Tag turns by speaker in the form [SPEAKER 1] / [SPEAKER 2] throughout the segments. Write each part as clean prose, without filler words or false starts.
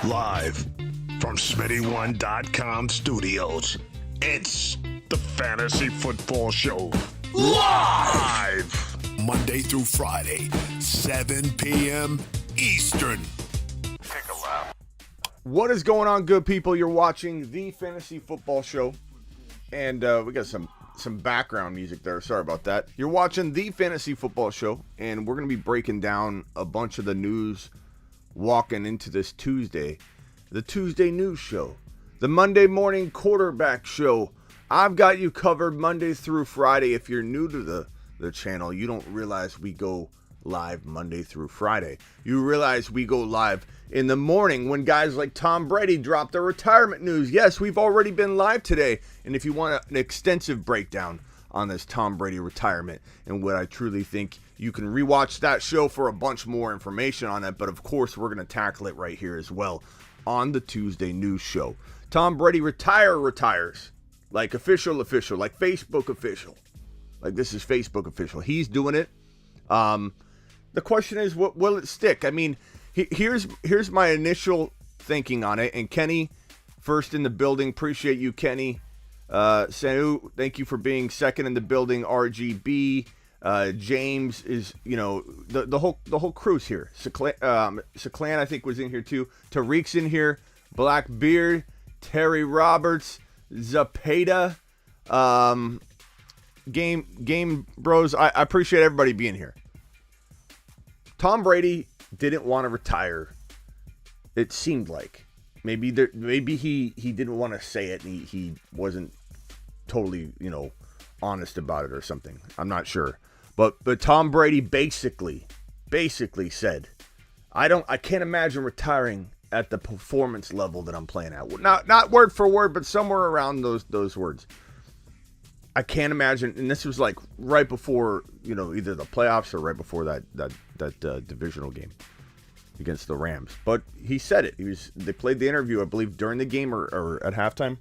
[SPEAKER 1] Live from Smitty1.com studios, it's the Fantasy Football Show. Live! Monday through Friday, 7 p.m. Eastern. Take a lap.
[SPEAKER 2] What is going on, good people? You're watching the Fantasy Football Show. And we got some background music there. Sorry about that. You're watching the Fantasy Football Show, and we're going to be breaking down a bunch of the news walking into this Tuesday. The Tuesday News Show. The Monday Morning Quarterback Show. I've got you covered Monday through Friday. If you're new to the channel, you don't realize we go live Monday through Friday. You realize we go live in the morning when guys like Tom Brady drop their retirement news. Yes, we've already been live today. And if you want an extensive breakdown on this Tom Brady retirement and what I truly think, you can rewatch that show for a bunch more information on it. But of course, we're going to tackle it right here as well on the Tuesday News Show. Tom Brady retires. Like official, like Facebook official. Like this is Facebook official. He's doing it. The question is, what will it stick? I mean, here's my initial thinking on it. And Kenny, first in the building. Appreciate you, Kenny. Sanu, thank you for being second in the building. RGB. James is, the whole crew's here. Saklan, I think, was in here too. Tariq's in here. Blackbeard. Terry Roberts. Zapata. Game Bros. I appreciate everybody being here. Tom Brady didn't want to retire. It seemed like maybe he didn't want to say it, and he wasn't totally honest about it or something. I'm not sure, but Tom Brady basically said, I can't imagine retiring at the performance level that I'm playing at. Not word for word, but somewhere around those words. I can't imagine, and this was like right before, either the playoffs or right before that divisional game against the Rams. But he said it. They played the interview, I believe, during the game or at halftime.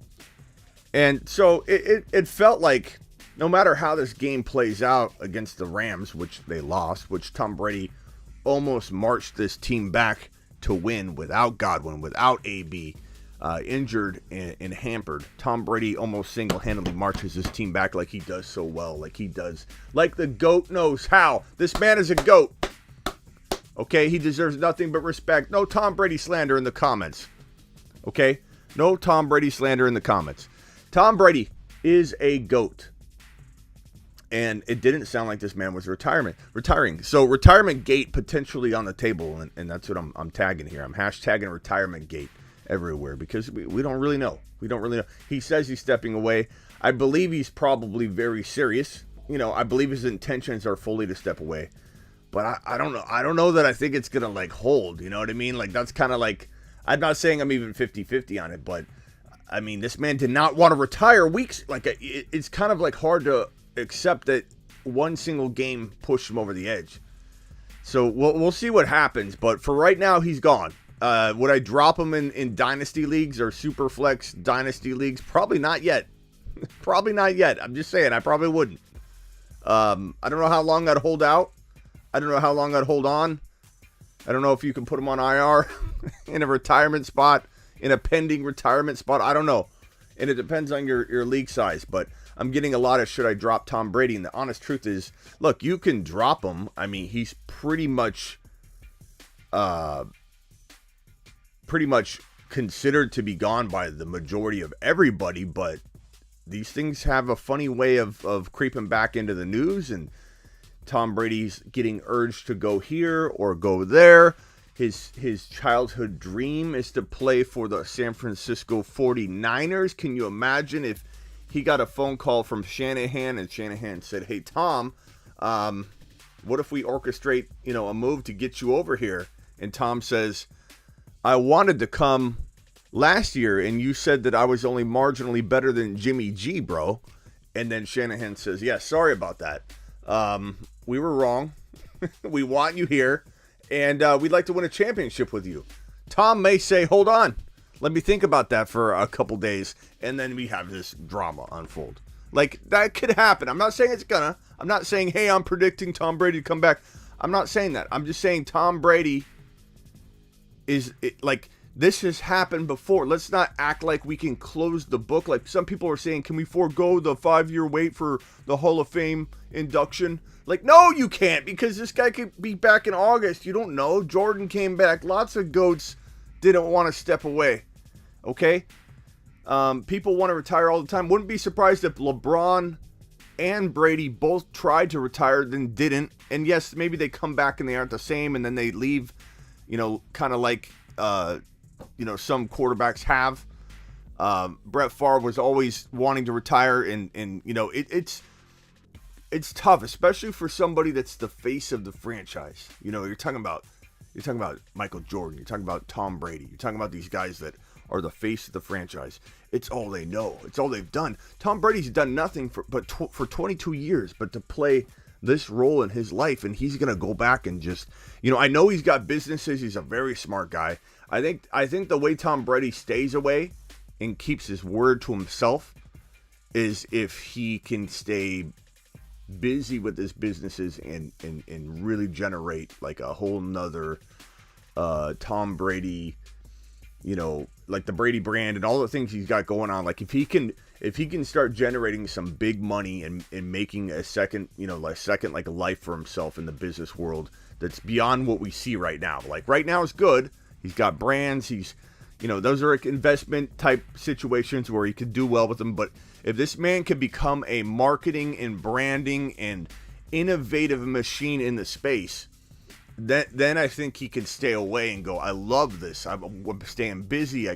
[SPEAKER 2] And so it felt like no matter how this game plays out against the Rams, which they lost, which Tom Brady almost marched this team back to win without Godwin, without AB, injured and hampered. Tom Brady almost single-handedly marches his team back like he does so well, like the GOAT knows how. This man is a GOAT. Okay, he deserves nothing but respect. No Tom Brady slander in the comments. Okay? No Tom Brady slander in the comments. Tom Brady is a GOAT. And it didn't sound like this man was retiring. So retirement gate potentially on the table, and that's what I'm tagging here. I'm hashtagging retirement gate everywhere because we don't really know. We don't really know. He says he's stepping away. I believe he's probably very serious. I believe his intentions are fully to step away. But I don't know. I don't know that I think it's going to hold. You know what I mean? Like that's kind of like, I'm not saying I'm even 50-50 on it, but I mean, this man did not want to retire weeks. Like it's kind of like hard to accept that one single game pushed him over the edge. So we'll see what happens. But for right now, he's gone. Would I drop him in Dynasty leagues or Superflex Dynasty leagues? Probably not yet. Probably not yet. I'm just saying, I probably wouldn't. I don't know how long I'd hold out. I don't know how long I'd hold on. I don't know if you can put him on IR in a retirement spot, in a pending retirement spot. I don't know. And it depends on your league size. But I'm getting a lot of should I drop Tom Brady? And the honest truth is, look, you can drop him. I mean, he's pretty much considered to be gone by the majority of everybody, but these things have a funny way of creeping back into the news, and Tom Brady's getting urged to go here or go there. His childhood dream is to play for the San Francisco 49ers. Can you imagine if he got a phone call from Shanahan and Shanahan said, "Hey, Tom, what if we orchestrate, a move to get you over here?" And Tom says, "I wanted to come last year, and you said that I was only marginally better than Jimmy G, bro." And then Shanahan says, "Yeah, sorry about that. We were wrong. We want you here, and we'd like to win a championship with you." Tom may say, "Hold on. Let me think about that for a couple days," and then we have this drama unfold. Like, that could happen. I'm not saying it's gonna. I'm not saying, hey, I'm predicting Tom Brady to come back. I'm not saying that. I'm just saying Tom Brady is, like, This has happened before. Let's not act like we can close the book. Like some people are saying, can we forego the 5-year wait for the Hall of Fame induction? Like, no, you can't, because this guy could be back in August. You don't know. Jordan came back. Lots of GOATs didn't want to step away. Okay? People want to retire all the time. Wouldn't be surprised if LeBron and Brady both tried to retire, then didn't. And yes, maybe they come back and they aren't the same, and then they leave, kind of like, some quarterbacks have. Brett Favre was always wanting to retire, and it's tough, especially for somebody that's the face of the franchise. You're talking about Michael Jordan. You're talking about Tom Brady. You're talking about these guys that are the face of the franchise. It's all they know. It's all they've done. Tom Brady's done nothing for 22 years, but to play this role in his life, and he's gonna go back and just, I know he's got businesses. He's a very smart guy. I think the way Tom Brady stays away and keeps his word to himself is if he can stay busy with his businesses and really generate like a whole nother Tom Brady, like the Brady brand and all the things he's got going on. Like if he can start generating some big money and making a second like a life for himself in the business world that's beyond what we see right now. Like right now is good. He's got brands. He's, those are like investment type situations where he could do well with them. But if this man can become a marketing and branding and innovative machine in the space, then I think he can stay away and go, I love this. I'm staying busy. I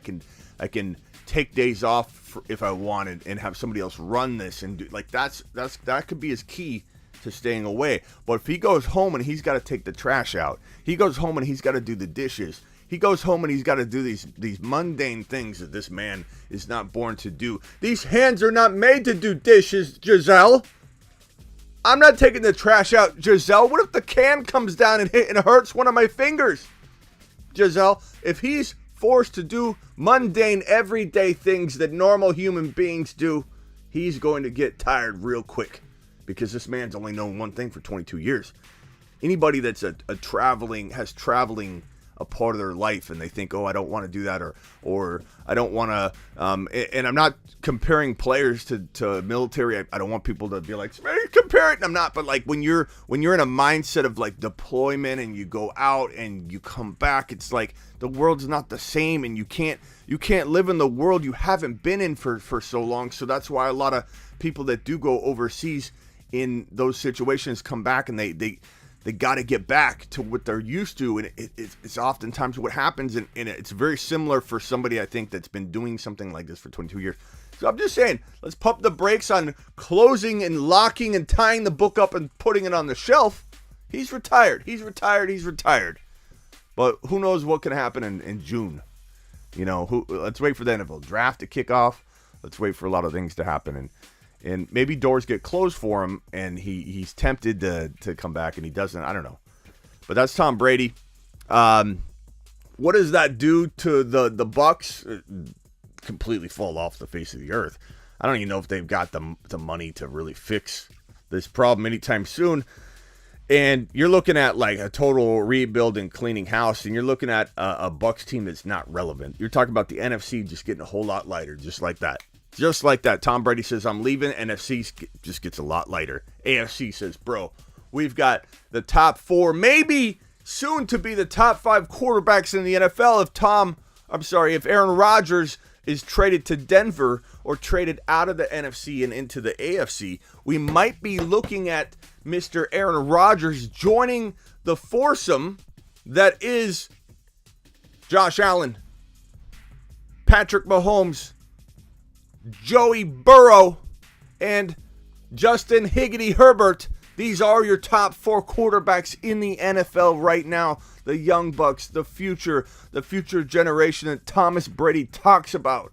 [SPEAKER 2] can take days off if I wanted and have somebody else run this and do like that could be his key to staying away. But if he goes home and he's got to take the trash out, he goes home and he's got to do the dishes. He goes home and he's got to do these mundane things that this man is not born to do. These hands are not made to do dishes, Giselle. I'm not taking the trash out, Giselle. What if the can comes down and hurts one of my fingers? Giselle, if he's forced to do mundane, everyday things that normal human beings do, he's going to get tired real quick because this man's only known one thing for 22 years. Anybody that's has traveling a part of their life and they think, oh, I don't want to do that or I don't want to, and I'm not comparing players to military. I don't want people to be like, compare it. And I'm not, but like when you're in a mindset of like deployment and you go out and you come back, it's like the world's not the same and you can't live in the world you haven't been in for so long. So that's why a lot of people that do go overseas in those situations come back and they got to get back to what they're used to, and it's oftentimes what happens, and it's very similar for somebody I think that's been doing something like this for 22 years. So I'm just saying, let's pump the brakes on closing and locking and tying the book up and putting it on the shelf. He's retired. But who knows what can happen in June? Let's wait for the NFL draft to kick off. Let's wait for a lot of things to happen, and maybe doors get closed for him, and he's tempted to come back, and he doesn't. I don't know. But that's Tom Brady. What does that do to the Bucks? Completely fall off the face of the earth. I don't even know if they've got the money to really fix this problem anytime soon. And you're looking at like a total rebuild and cleaning house, and you're looking at a Bucks team that's not relevant. You're talking about the NFC just getting a whole lot lighter, just like that. Just like that. Tom Brady says, I'm leaving. NFC just gets a lot lighter. AFC says, bro, we've got the top 4, maybe soon to be the top 5 quarterbacks in the NFL if Aaron Rodgers is traded to Denver or traded out of the NFC and into the AFC. We might be looking at Mr. Aaron Rodgers joining the foursome that is Josh Allen, Patrick Mahomes, Joey Burrow, and Justin Higgity Herbert. These are your top 4 quarterbacks in the NFL right now. The young Bucks, the future generation that Thomas Brady talks about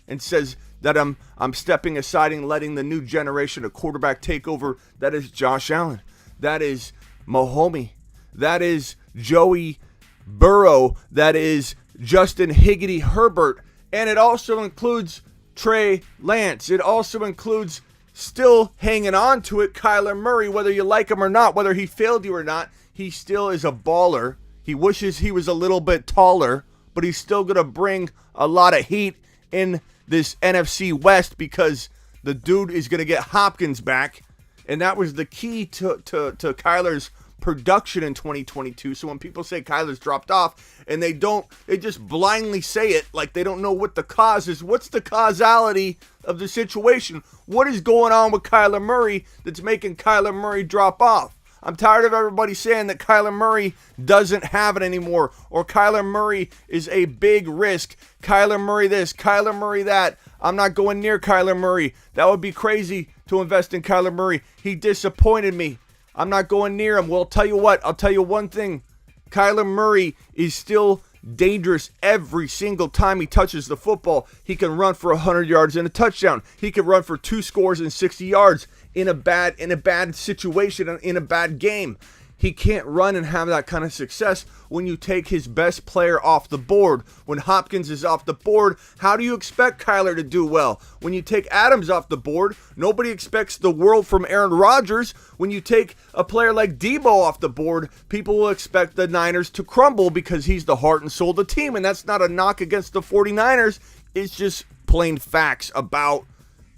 [SPEAKER 2] and says that I'm stepping aside and letting the new generation of quarterback take over. That is Josh Allen. That is Mahomes. That is Joey Burrow. That is Justin Higgity Herbert. And it also includes Trey Lance. It also includes, still hanging on to it, Kyler Murray. Whether you like him or not, whether he failed you or not, he still is a baller. He wishes he was a little bit taller, but he's still going to bring a lot of heat in this NFC West because the dude is going to get Hopkins back. And that was the key to Kyler's production in 2022. So when people say Kyler's dropped off and they just blindly say it like they don't know what the cause is. What's the causality of the situation? What is going on with Kyler Murray that's making Kyler Murray drop off? I'm tired of everybody saying that Kyler Murray doesn't have it anymore, or Kyler Murray is a big risk. Kyler Murray this, Kyler Murray that. I'm not going near Kyler Murray. That would be crazy to invest in Kyler Murray. He disappointed me. I'm not going near him. Well, I'll tell you what. I'll tell you one thing. Kyler Murray is still dangerous every single time he touches the football. He can run for 100 yards and a touchdown. He can run for 2 scores and 60 yards in a bad situation, in a bad game. He can't run and have that kind of success when you take his best player off the board. When Hopkins is off the board, how do you expect Kyler to do well? When you take Adams off the board, nobody expects the world from Aaron Rodgers. When you take a player like Debo off the board, people will expect the Niners to crumble because he's the heart and soul of the team. And that's not a knock against the 49ers. It's just plain facts about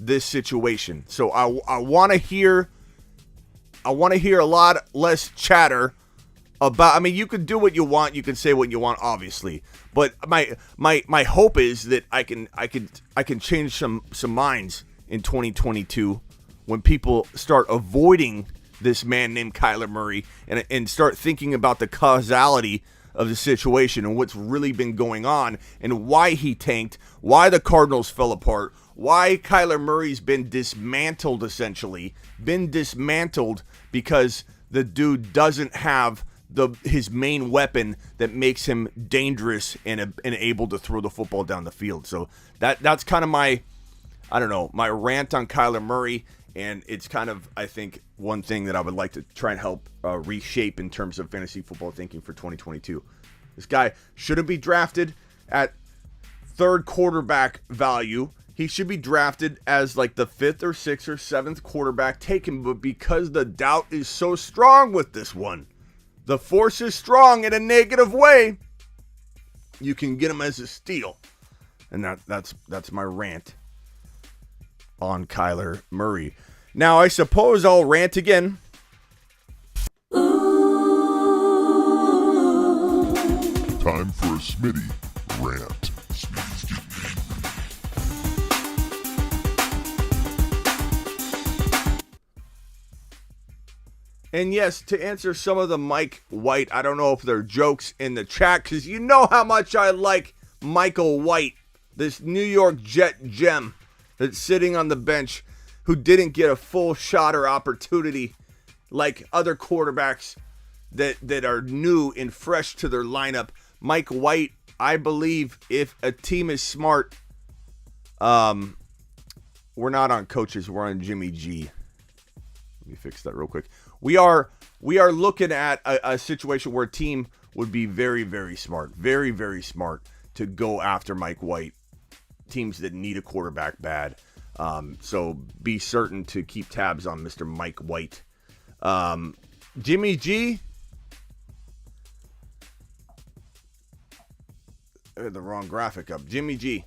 [SPEAKER 2] this situation. So I want to hear a lot less chatter about. I mean, you can do what you want, you can say what you want, obviously. But my hope is that I can change some minds in 2022 when people start avoiding this man named Kyler Murray and start thinking about the causality of the situation and what's really been going on and why he tanked, why the Cardinals fell apart, why Kyler Murray's been dismantled, essentially. Been dismantled because the dude doesn't have his main weapon that makes him dangerous and able to throw the football down the field. So that's kind of my rant on Kyler Murray. And it's kind of, I think, one thing that I would like to try and help reshape in terms of fantasy football thinking for 2022. This guy shouldn't be drafted at 3rd quarterback value. He should be drafted as like the 5th or 6th or 7th quarterback taken. But because the doubt is so strong with this one, the force is strong in a negative way, you can get him as a steal. And that's my rant on Kyler Murray. Now, I suppose I'll rant again.
[SPEAKER 1] Time for a Smitty rant.
[SPEAKER 2] And yes, to answer some of the Mike White, I don't know if they're jokes in the chat, because you know how much I like Michael White, this New York Jet gem that's sitting on the bench who didn't get a full shot or opportunity like other quarterbacks that are new and fresh to their lineup. Mike White, I believe if a team is smart, we're not on coaches, we're on Jimmy G. Let me fix that real quick. We are looking at a situation where a team would be very, very smart, very, very smart to go after Mike White. Teams that need a quarterback bad. So be certain to keep tabs on Mr. Mike White. Jimmy G. I had the wrong graphic up. Jimmy G.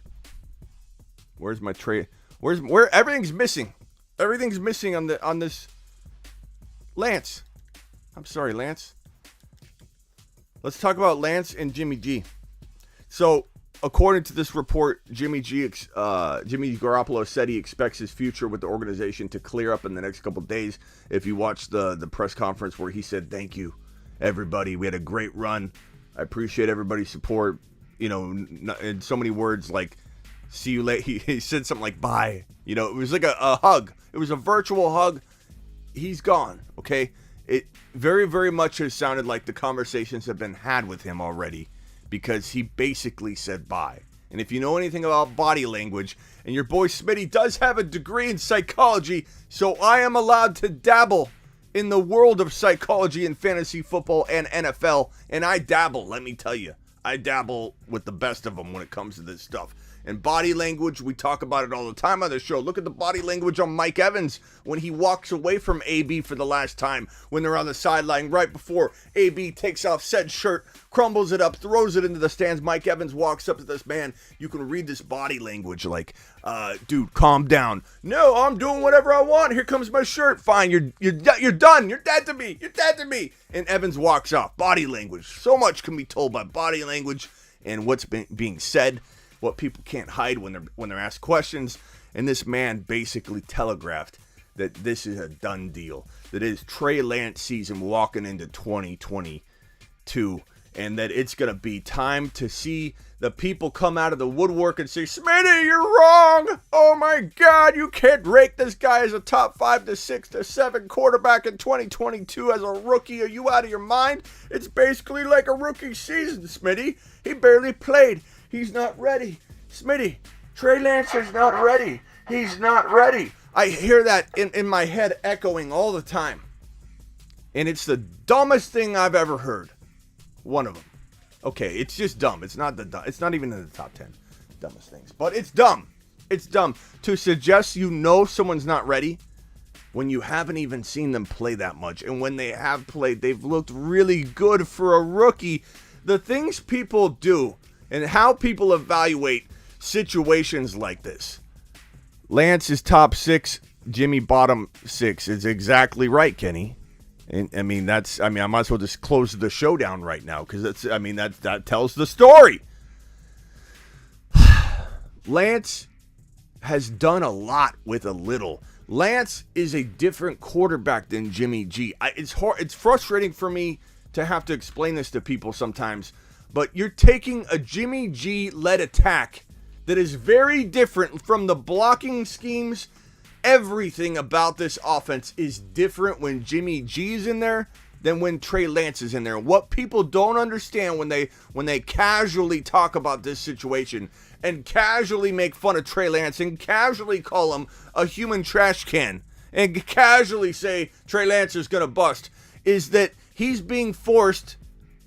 [SPEAKER 2] Where's my trade? Where everything's missing. Everything's missing on this. Lance. I'm sorry, Lance. Let's talk about Lance and Jimmy G. So, according to this report, Jimmy Garoppolo said he expects his future with the organization to clear up in the next couple days. If you watch the press conference where he said, "Thank you, everybody. We had a great run. I appreciate everybody's support." You know, in so many words like, "See you later." He said something like, "Bye." You know, it was like a hug. It was a virtual hug. He's gone, okay? It very, very much has sounded like the conversations have been had with him already because he basically said bye. And if you know anything about body language, and your boy Smitty does have a degree in psychology, so I am allowed to dabble in the world of psychology in fantasy football and NFL, and I dabble, let me tell you. I dabble with the best of them when it comes to this stuff. And body language, we talk about it all the time on the show. Look at the body language on Mike Evans when he walks away from AB for the last time, when they're on the sideline right before AB takes off said shirt, crumbles it up, throws it into the stands. Mike Evans walks up to this man. You can read this body language like, dude, calm down. No, I'm doing whatever I want. Here comes my shirt. Fine, you're done. You're dead to me. You're dead to me. And Evans walks off. Body language. So much can be told by body language and what's being said, what people can't hide when they're asked questions. And this man basically telegraphed that this is a done deal. That it is Trey Lance season walking into 2022. And that it's going to be time to see the people come out of the woodwork and say, Smitty, you're wrong. Oh, my God, you can't rake this guy as a top 5 to 6 to 7 quarterback in 2022 as a rookie. Are you out of your mind? It's basically like a rookie season, Smitty. He barely played. He's not ready. Smitty, Trey Lance is not ready. He's not ready. I hear that in my head echoing all the time. And it's the dumbest thing I've ever heard. One of them. Okay, it's just dumb. It's not even in the top 10 dumbest things. But it's dumb. It's dumb to suggest someone's not ready when you haven't even seen them play that much. And when they have played, they've looked really good for a rookie. The things people do and how people evaluate situations like this. Lance is top 6, Jimmy bottom 6. It's exactly right, Kenny. And I might as well just close the show down right now because that tells the story. Lance has done a lot with a little. Lance is a different quarterback than Jimmy G. It's frustrating for me to have to explain this to people sometimes, but you're taking a Jimmy G-led attack that is very different from the blocking schemes. Everything about this offense is different when Jimmy G's in there than when Trey Lance is in there. What people don't understand when they casually talk about this situation and casually make fun of Trey Lance and casually call him a human trash can and casually say Trey Lance is going to bust is that he's being forced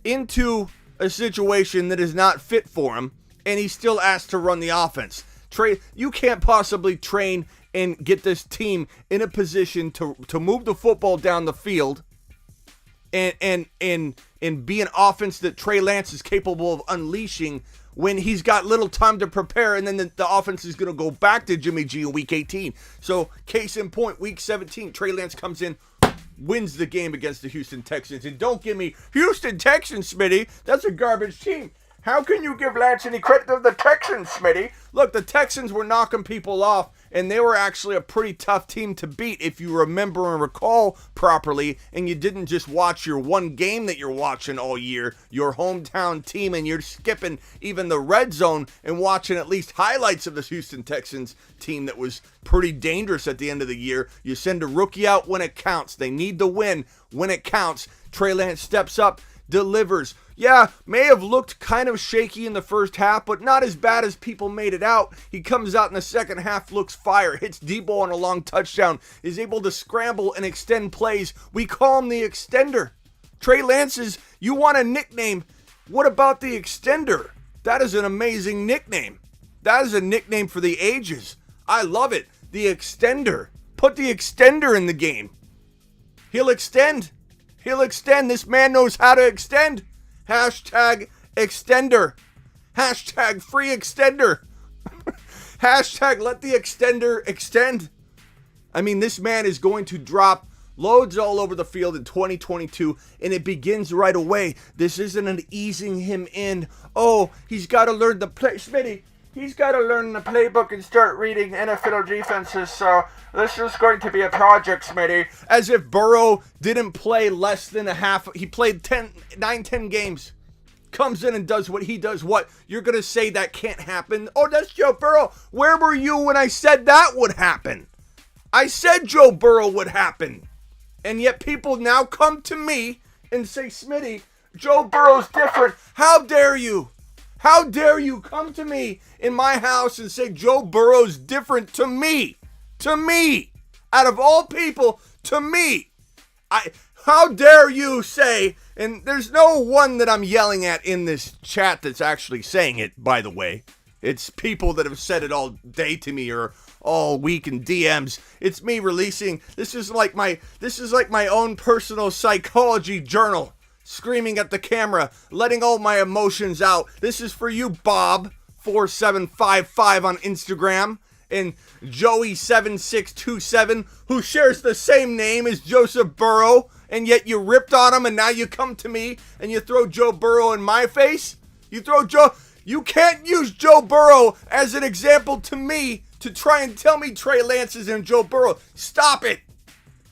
[SPEAKER 2] into a situation that is not fit for him and he's still asked to run the offense. Trey, you can't possibly train and get this team in a position to move the football down the field and be an offense that Trey Lance is capable of unleashing when he's got little time to prepare, and then the offense is going to go back to Jimmy G in Week 18. So, case in point, Week 17, Trey Lance comes in, wins the game against the Houston Texans. And don't give me Houston Texans, Smitty. That's a garbage team. How can you give Lance any credit to the Texans, Smitty? Look, the Texans were knocking people off, and they were actually a pretty tough team to beat if you remember and recall properly, and you didn't just watch your one game that you're watching all year, your hometown team, and you're skipping even the red zone and watching at least highlights of the Houston Texans team that was pretty dangerous at the end of the year. You send a rookie out when it counts. They need the win when it counts. Trey Lance steps up, delivers. Yeah, may have looked kind of shaky in the first half, but not as bad as people made it out. He comes out in the second half, looks fire, hits Debo on a long touchdown, is able to scramble and extend plays. We call him the extender. Trey Lance's, you want a nickname. What about the extender? That is an amazing nickname. That is a nickname for the ages. I love it. The extender. Put the extender in the game. He'll extend. He'll extend. This man knows how to extend. Hashtag extender. Hashtag free extender. Hashtag let the extender extend. I mean, this man is going to drop loads all over the field in 2022, and it begins right away. This isn't an easing him in. Oh, he's got to learn the play. Smitty, he's got to learn the playbook and start reading NFL defenses, so this is going to be a project, Smitty. As if Burrow didn't play less than a half. He played 10 games. Comes in and does what he does. What? You're going to say that can't happen? Oh, that's Joe Burrow. Where were you when I said that would happen? I said Joe Burrow would happen. And yet people now come to me and say, Smitty, Joe Burrow's different. How dare you? How dare you come to me in my house and say Joe Burrow's different to me? To me. Out of all people, to me. How dare you say, and there's no one that I'm yelling at in this chat that's actually saying it, by the way. It's people that have said it all day to me or all week in DMs. It's me releasing. This is like my own personal psychology journal. Screaming at the camera, letting all my emotions out. This is for you, Bob4755 on Instagram. And Joey7627, who shares the same name as Joseph Burrow, and yet you ripped on him, and now you come to me and you throw Joe Burrow in my face? You can't use Joe Burrow as an example to me to try and tell me Trey Lance is in Joe Burrow. Stop it.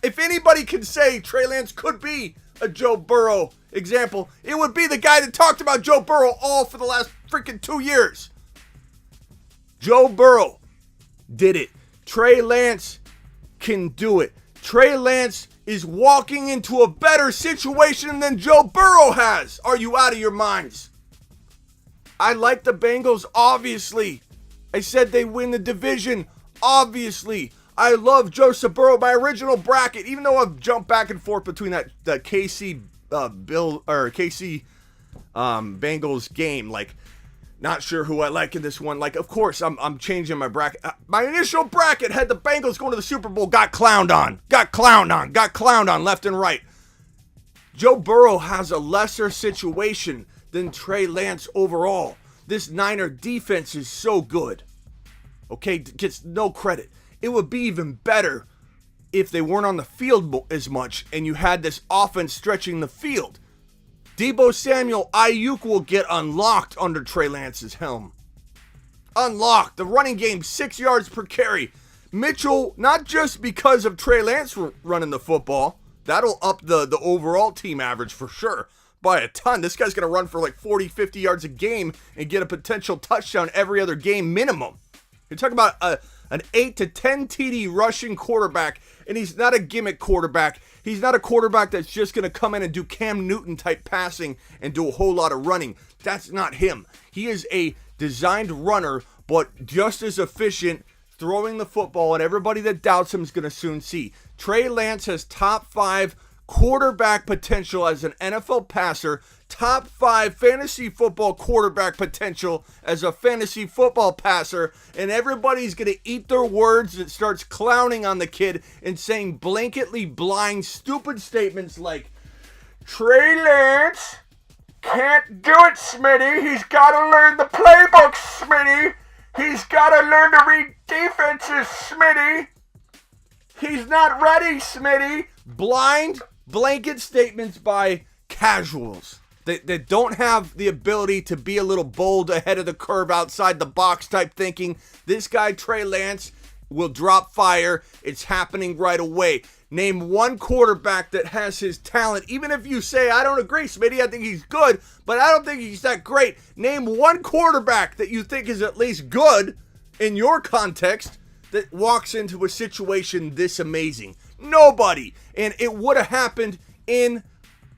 [SPEAKER 2] If anybody can say Trey Lance could be a Joe Burrow example, it would be the guy that talked about Joe Burrow all for the last freaking 2 years. Joe Burrow did it. Trey Lance can do it. Trey Lance is walking into a better situation than Joe Burrow has. Are you out of your minds? I like the Bengals, obviously. I said they win the division, obviously. I love Joseph Burrow. My original bracket, even though I've jumped back and forth between that KC Bengals game, like, not sure who I like in this one. Like, of course, I'm changing my bracket. My initial bracket had the Bengals going to the Super Bowl, got clowned on left and right. Joe Burrow has a lesser situation than Trey Lance overall. This Niner defense is so good. Okay, gets no credit. It would be even better if they weren't on the field as much and you had this offense stretching the field. Deebo Samuel, Ayuk will get unlocked under Trey Lance's helm. Unlocked. The running game, 6 yards per carry. Mitchell, not just because of Trey Lance running the football, that'll up the overall team average for sure by a ton. This guy's going to run for like 40, 50 yards a game and get a potential touchdown every other game minimum. You're talking about an 8 to 10 TD rushing quarterback, and he's not a gimmick quarterback. He's not a quarterback that's just going to come in and do Cam Newton type passing and do a whole lot of running. That's not him. He is a designed runner, but just as efficient throwing the football, and everybody that doubts him is going to soon see. Trey Lance has top 5 quarterback potential as an NFL passer, top 5 fantasy football quarterback potential as a fantasy football passer, and everybody's going to eat their words that starts clowning on the kid and saying blanketly blind, stupid statements like, Trey Lance can't do it, Smitty. He's got to learn the playbook, Smitty. He's got to learn to read defenses, Smitty. He's not ready, Smitty. Blind blanket statements by casuals that don't have the ability to be a little bold, ahead of the curve, outside the box type thinking. This guy, Trey Lance, will drop fire. It's happening right away. Name one quarterback that has his talent. Even if you say, I don't agree, Smitty, I think he's good, but I don't think he's that great. Name one quarterback that you think is at least good in your context that walks into a situation this amazing. Nobody. And it would have happened in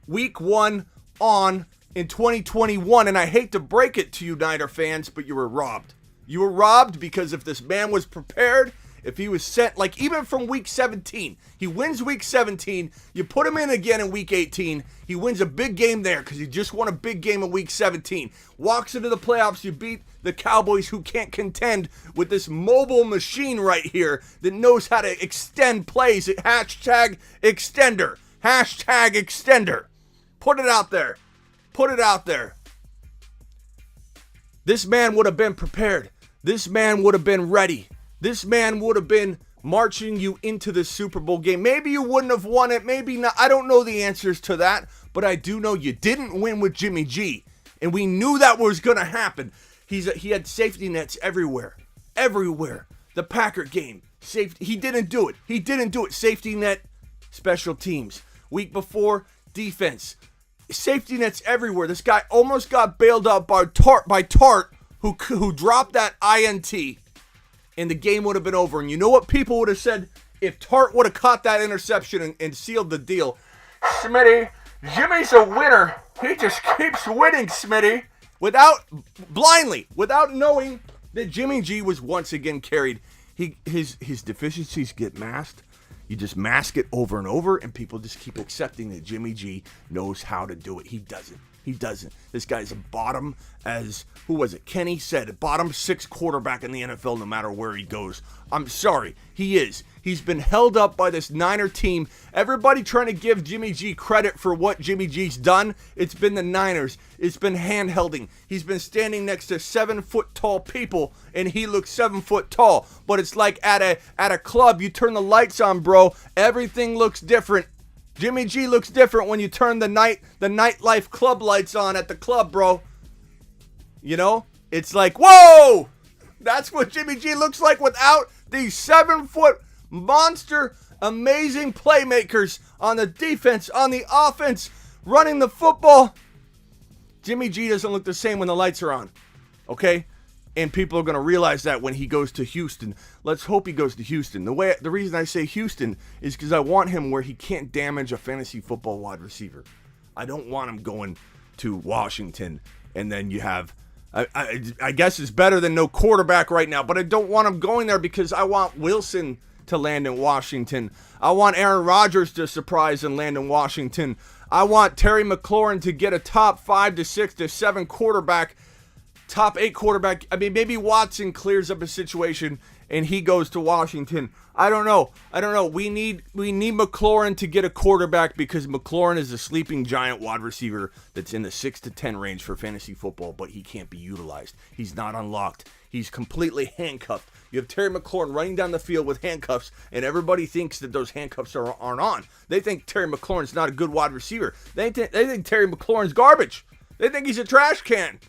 [SPEAKER 2] week 1 in 2021. And I hate to break it to you, Niner fans, but you were robbed. You were robbed because if this man was prepared, if he was sent, like even from week 17, he wins week 17, you put him in again in week 18, he wins a big game there because he just won a big game in week 17. Walks into the playoffs, you beat the Cowboys who can't contend with this mobile machine right here that knows how to extend plays. Hashtag extender. Hashtag extender. Put it out there. Put it out there. This man would have been prepared. This man would have been ready. This man would have been marching you into the Super Bowl game. Maybe you wouldn't have won it. Maybe not. I don't know the answers to that. But I do know you didn't win with Jimmy G. And we knew that was going to happen. He had safety nets everywhere. Everywhere. The Packer game. Safety. He didn't do it. He didn't do it. Safety net, special teams. Week before, defense. Safety nets everywhere. This guy almost got bailed out by Tart, who dropped that INT. And the game would have been over. And you know what people would have said if Tart would have caught that interception and sealed the deal? Smitty, Jimmy's a winner. He just keeps winning, Smitty. Blindly, without knowing that Jimmy G was once again carried. His deficiencies get masked. You just mask it over and over, and people just keep accepting that Jimmy G knows how to do it. He doesn't. He doesn't. This guy's a bottom, as, who was it? Kenny said, bottom 6 quarterback in the NFL no matter where he goes. I'm sorry. He is. He's been held up by this Niner team. Everybody trying to give Jimmy G credit for what Jimmy G's done. It's been the Niners. It's been handholding. He's been standing next to 7-foot-tall people, and he looks 7 foot tall. But it's like at a club, you turn the lights on, bro. Everything looks different. Jimmy G looks different when you turn the nightlife club lights on at the club, bro. You know? It's like, whoa! That's what Jimmy G looks like without these 7-foot monster, amazing playmakers on the defense, on the offense, running the football. Jimmy G doesn't look the same when the lights are on. Okay? And people are going to realize that when he goes to Houston. Let's hope he goes to Houston. The reason I say Houston is because I want him where he can't damage a fantasy football wide receiver. I don't want him going to Washington, and then you have, I guess it's better than no quarterback right now, but I don't want him going there because I want Wilson to land in Washington. I want Aaron Rodgers to surprise and land in Washington. I want Terry McLaurin to get a top 5 to 6 to 7 quarterback, top 8 quarterback. I mean, maybe Watson clears up a situation and he goes to Washington. I don't know. We need McLaurin to get a quarterback because McLaurin is a sleeping giant wide receiver that's in the 6 to 10 range for fantasy football, but he can't be utilized. He's not unlocked. He's completely handcuffed. You have Terry McLaurin running down the field with handcuffs, and everybody thinks that those handcuffs aren't on. They think Terry McLaurin's not a good wide receiver. They think Terry McLaurin's garbage. They think he's a trash can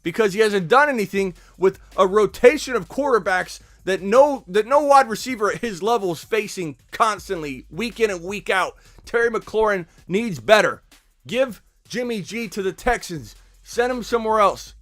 [SPEAKER 2] because he hasn't done anything with a rotation of quarterbacks that no wide receiver at his level is facing constantly, week in and week out. Terry McLaurin needs better. Give Jimmy G to the Texans. Send him somewhere else.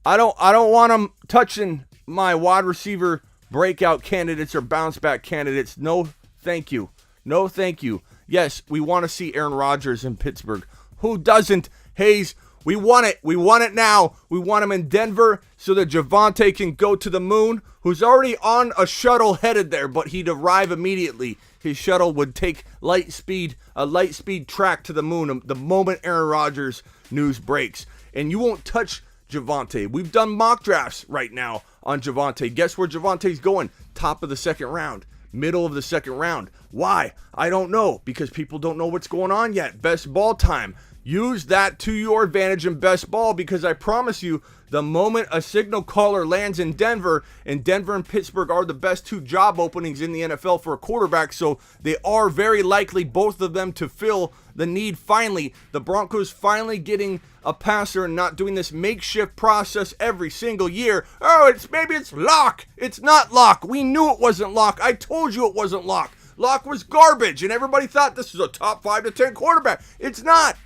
[SPEAKER 2] I don't want him touching my wide receiver breakout candidates or bounce back candidates. No, thank you. No, thank you. Yes, we want to see Aaron Rodgers in Pittsburgh. Who doesn't? Hayes, we want it. We want it now. We want him in Denver so that Javonte can go to the moon, who's already on a shuttle headed there, but he'd arrive immediately. His shuttle would take a light speed track to the moon the moment Aaron Rodgers news breaks. And you won't touch Javonte. We've done mock drafts right now on Javonte. Guess where Javonte's going? Top of the second round. Middle of the second round. Why? I don't know. Because people don't know what's going on yet. Best ball time. Use that to your advantage in best ball, because I promise you, the moment a signal caller lands in Denver, and Denver and Pittsburgh are the best 2 job openings in the NFL for a quarterback, so they are very likely, both of them, to fill the need finally. The Broncos finally getting a passer and not doing this makeshift process every single year. Oh, maybe it's Locke. It's not Locke. We knew it wasn't Locke. I told you it wasn't Locke. Locke was garbage, and everybody thought this was a top 5 to 10 quarterback. It's not.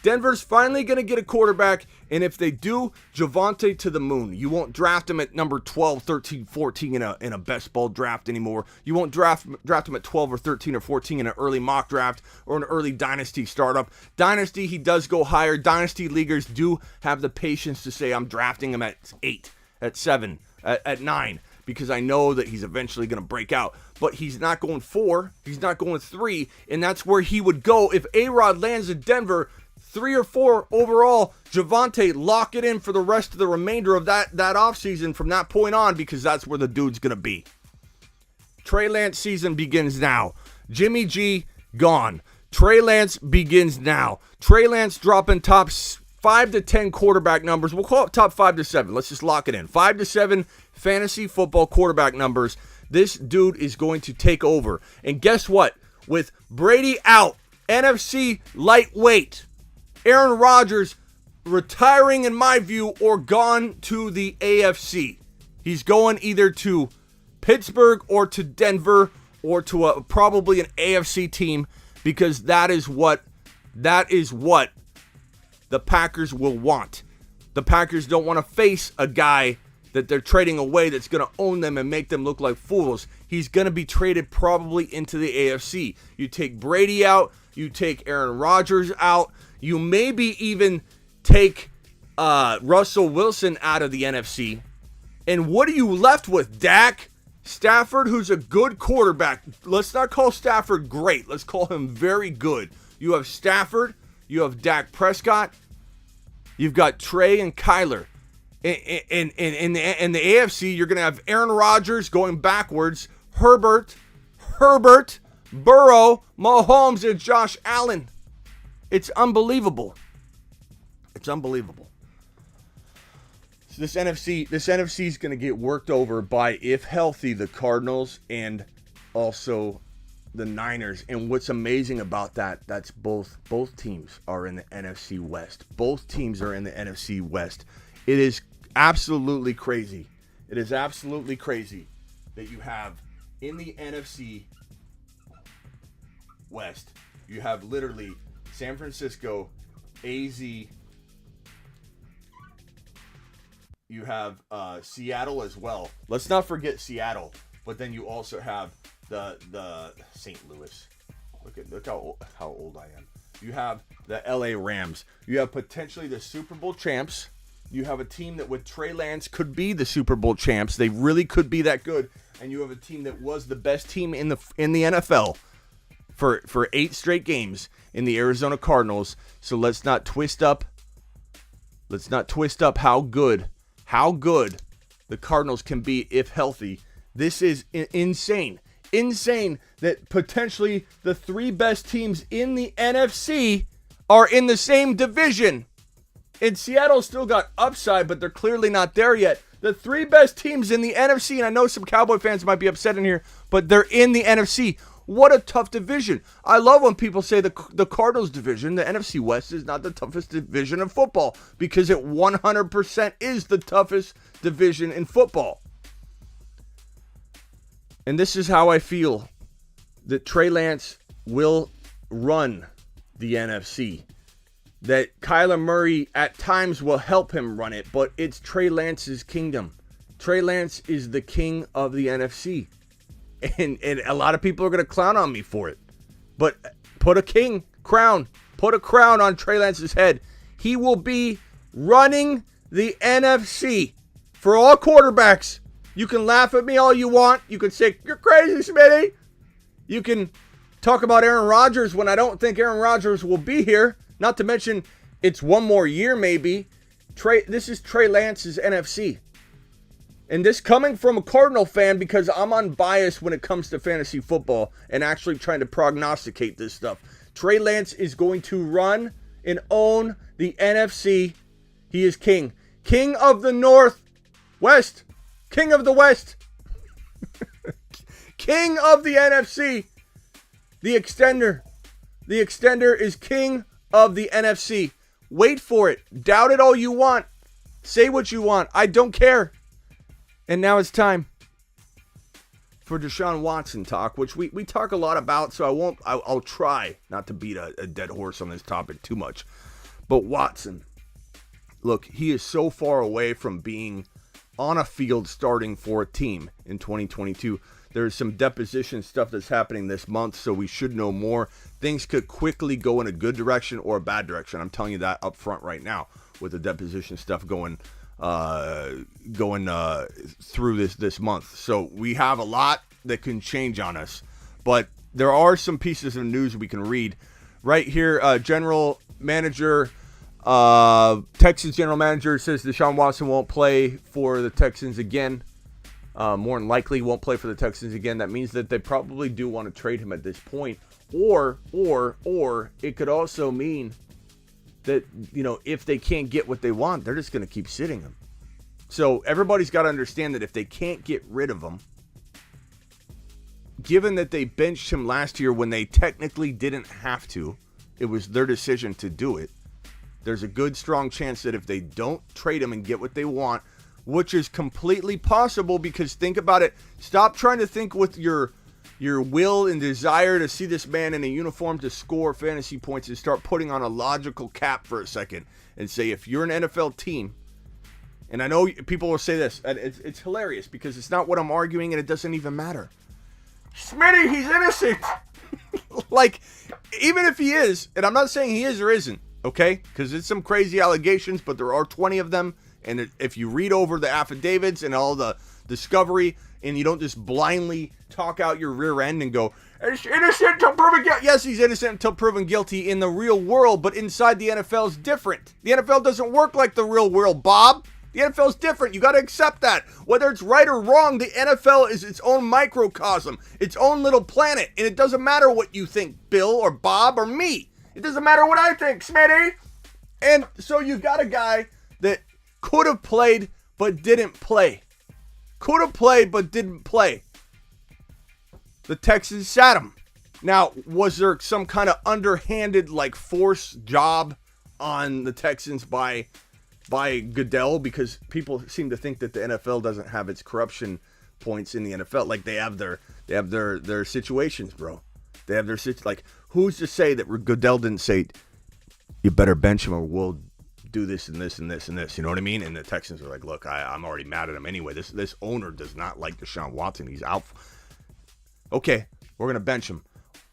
[SPEAKER 2] Denver's finally going to get a quarterback, and if they do, Javonte to the moon. You won't draft him at number 12, 13, 14 in a best ball draft anymore. You won't draft him at 12 or 13 or 14 in an early mock draft or an early dynasty startup. Dynasty, he does go higher. Dynasty leaguers do have the patience to say, I'm drafting him at 8, at 7, at 9, because I know that he's eventually going to break out. But he's not going 4, he's not going 3, and that's where he would go if A-Rod lands in Denver. 3 or 4 overall, Javonte, lock it in for the rest of the remainder of that offseason from that point on, because that's where the dude's going to be. Trey Lance season begins now. Jimmy G, gone. Trey Lance begins now. Trey Lance dropping top 5 to 10 quarterback numbers. We'll call it top 5 to 7. Let's just lock it in. 5 to 7 fantasy football quarterback numbers. This dude is going to take over. And guess what? With Brady out, NFC lightweight, Aaron Rodgers retiring, in my view, or gone to the AFC. He's going either to Pittsburgh or to Denver or to probably an AFC team, because that is what the Packers will want. The Packers don't want to face a guy that they're trading away that's going to own them and make them look like fools. He's going to be traded probably into the AFC. You take Brady out, you take Aaron Rodgers out, you maybe even take Russell Wilson out of the NFC. And what are you left with? Dak, Stafford, who's a good quarterback. Let's not call Stafford great. Let's call him very good. You have Stafford, You have Dak Prescott. You've got Trey and Kyler. In the AFC, you're going to have Aaron Rodgers going backwards, Herbert, Burrow, Mahomes, and Josh Allen. It's unbelievable. It's unbelievable. So this NFC is going to get worked over by, if healthy, the Cardinals and also the Niners. And what's amazing about that's both teams are in the NFC West. Both teams are in the NFC West. It is absolutely crazy. It is absolutely crazy that you have in the NFC West, you have literally San Francisco, AZ, you have Seattle as well. Let's not forget Seattle, but then you also have the St. Louis. Look how old I am. You have the LA Rams. You have potentially the Super Bowl champs. You have a team that with Trey Lance could be the Super Bowl champs. They really could be that good. And you have a team that was the best team in the NFL for 8 straight games in the Arizona Cardinals. So let's not twist up how good the Cardinals can be if healthy. This is insane. Insane that potentially the 3 best teams in the NFC are in the same division. And Seattle still got upside, but they're clearly not there yet. The 3 best teams in the NFC, and I know some Cowboy fans might be upset in here, but they're in the NFC. What a tough division. I love when people say the Cardinals division, the NFC West, is not the toughest division in football, because it 100% is the toughest division in football. And this is how I feel that Trey Lance will run the NFC. That Kyler Murray at times will help him run it, but it's Trey Lance's kingdom. Trey Lance is the king of the NFC. And a lot of people are going to clown on me for it. But put a crown on Trey Lance's head. He will be running the NFC for all quarterbacks. You can laugh at me all you want. You can say, you're crazy, Smitty. You can talk about Aaron Rodgers when I don't think Aaron Rodgers will be here. Not to mention, it's one more year maybe. This is Trey Lance's NFC. And this coming from a Cardinal fan, because I'm unbiased when it comes to fantasy football and actually trying to prognosticate this stuff. Trey Lance is going to run and own the NFC. He is king. King of the Northwest. King of the West. King of the NFC. The extender. The extender is king of the NFC. Wait for it. Doubt it all you want. Say what you want. I don't care. And now it's time for Deshaun Watson talk, which we talk a lot about, so I'll try not to beat a dead horse on this topic too much. But Watson, look, he is so far away from being on a field starting for a team in 2022. There's some deposition stuff that's happening this month, so we should know more. Things could quickly go in a good direction or a bad direction. I'm telling you that up front right now with the deposition stuff going through this month. So we have a lot that can change on us, but there are some pieces of news we can read right here. General manager, Texans general manager says Deshaun Watson won't play for the Texans again. More than likely won't play for the Texans again. That means that they probably do want to trade him at this point, or it could also mean that, if they can't get what they want, they're just going to keep sitting him. So everybody's got to understand that if they can't get rid of him, given that they benched him last year when they technically didn't have to, it was their decision to do it, there's a good, strong chance that if they don't trade him and get what they want, which is completely possible, because think about it, stop trying to think with your will and desire to see this man in a uniform to score fantasy points, and start putting on a logical cap for a second and say, if you're an NFL team, and I know people will say this, and it's hilarious because it's not what I'm arguing and it doesn't even matter. Smitty, he's innocent. Like, even if he is, and I'm not saying he is or isn't, okay? Because it's some crazy allegations, but there are 20 of them. And if you read over the affidavits and all the discovery, and you don't just blindly talk out your rear end and go, "It's innocent until proven guilty." Yes, he's innocent until proven guilty in the real world, but inside the NFL is different. The NFL doesn't work like the real world, Bob. The NFL is different. You got to accept that. Whether it's right or wrong, the NFL is its own microcosm, its own little planet, and it doesn't matter what you think, Bill or Bob or me. It doesn't matter what I think, Smitty. And so you got a guy that could have played but didn't play. Could have played but didn't play. The Texans sat him. Now, was there some kind of underhanded, force job on the Texans by Goodell? Because people seem to think that the NFL doesn't have its corruption points in the NFL. Like, they have their situations, bro. They have their who's to say that Goodell didn't say, "You better bench him or we'll do this and this and this and this," you know what I mean? And the Texans are like, "Look, I'm already mad at him anyway. This owner does not like Deshaun Watson. He's out." Okay, we're gonna bench him.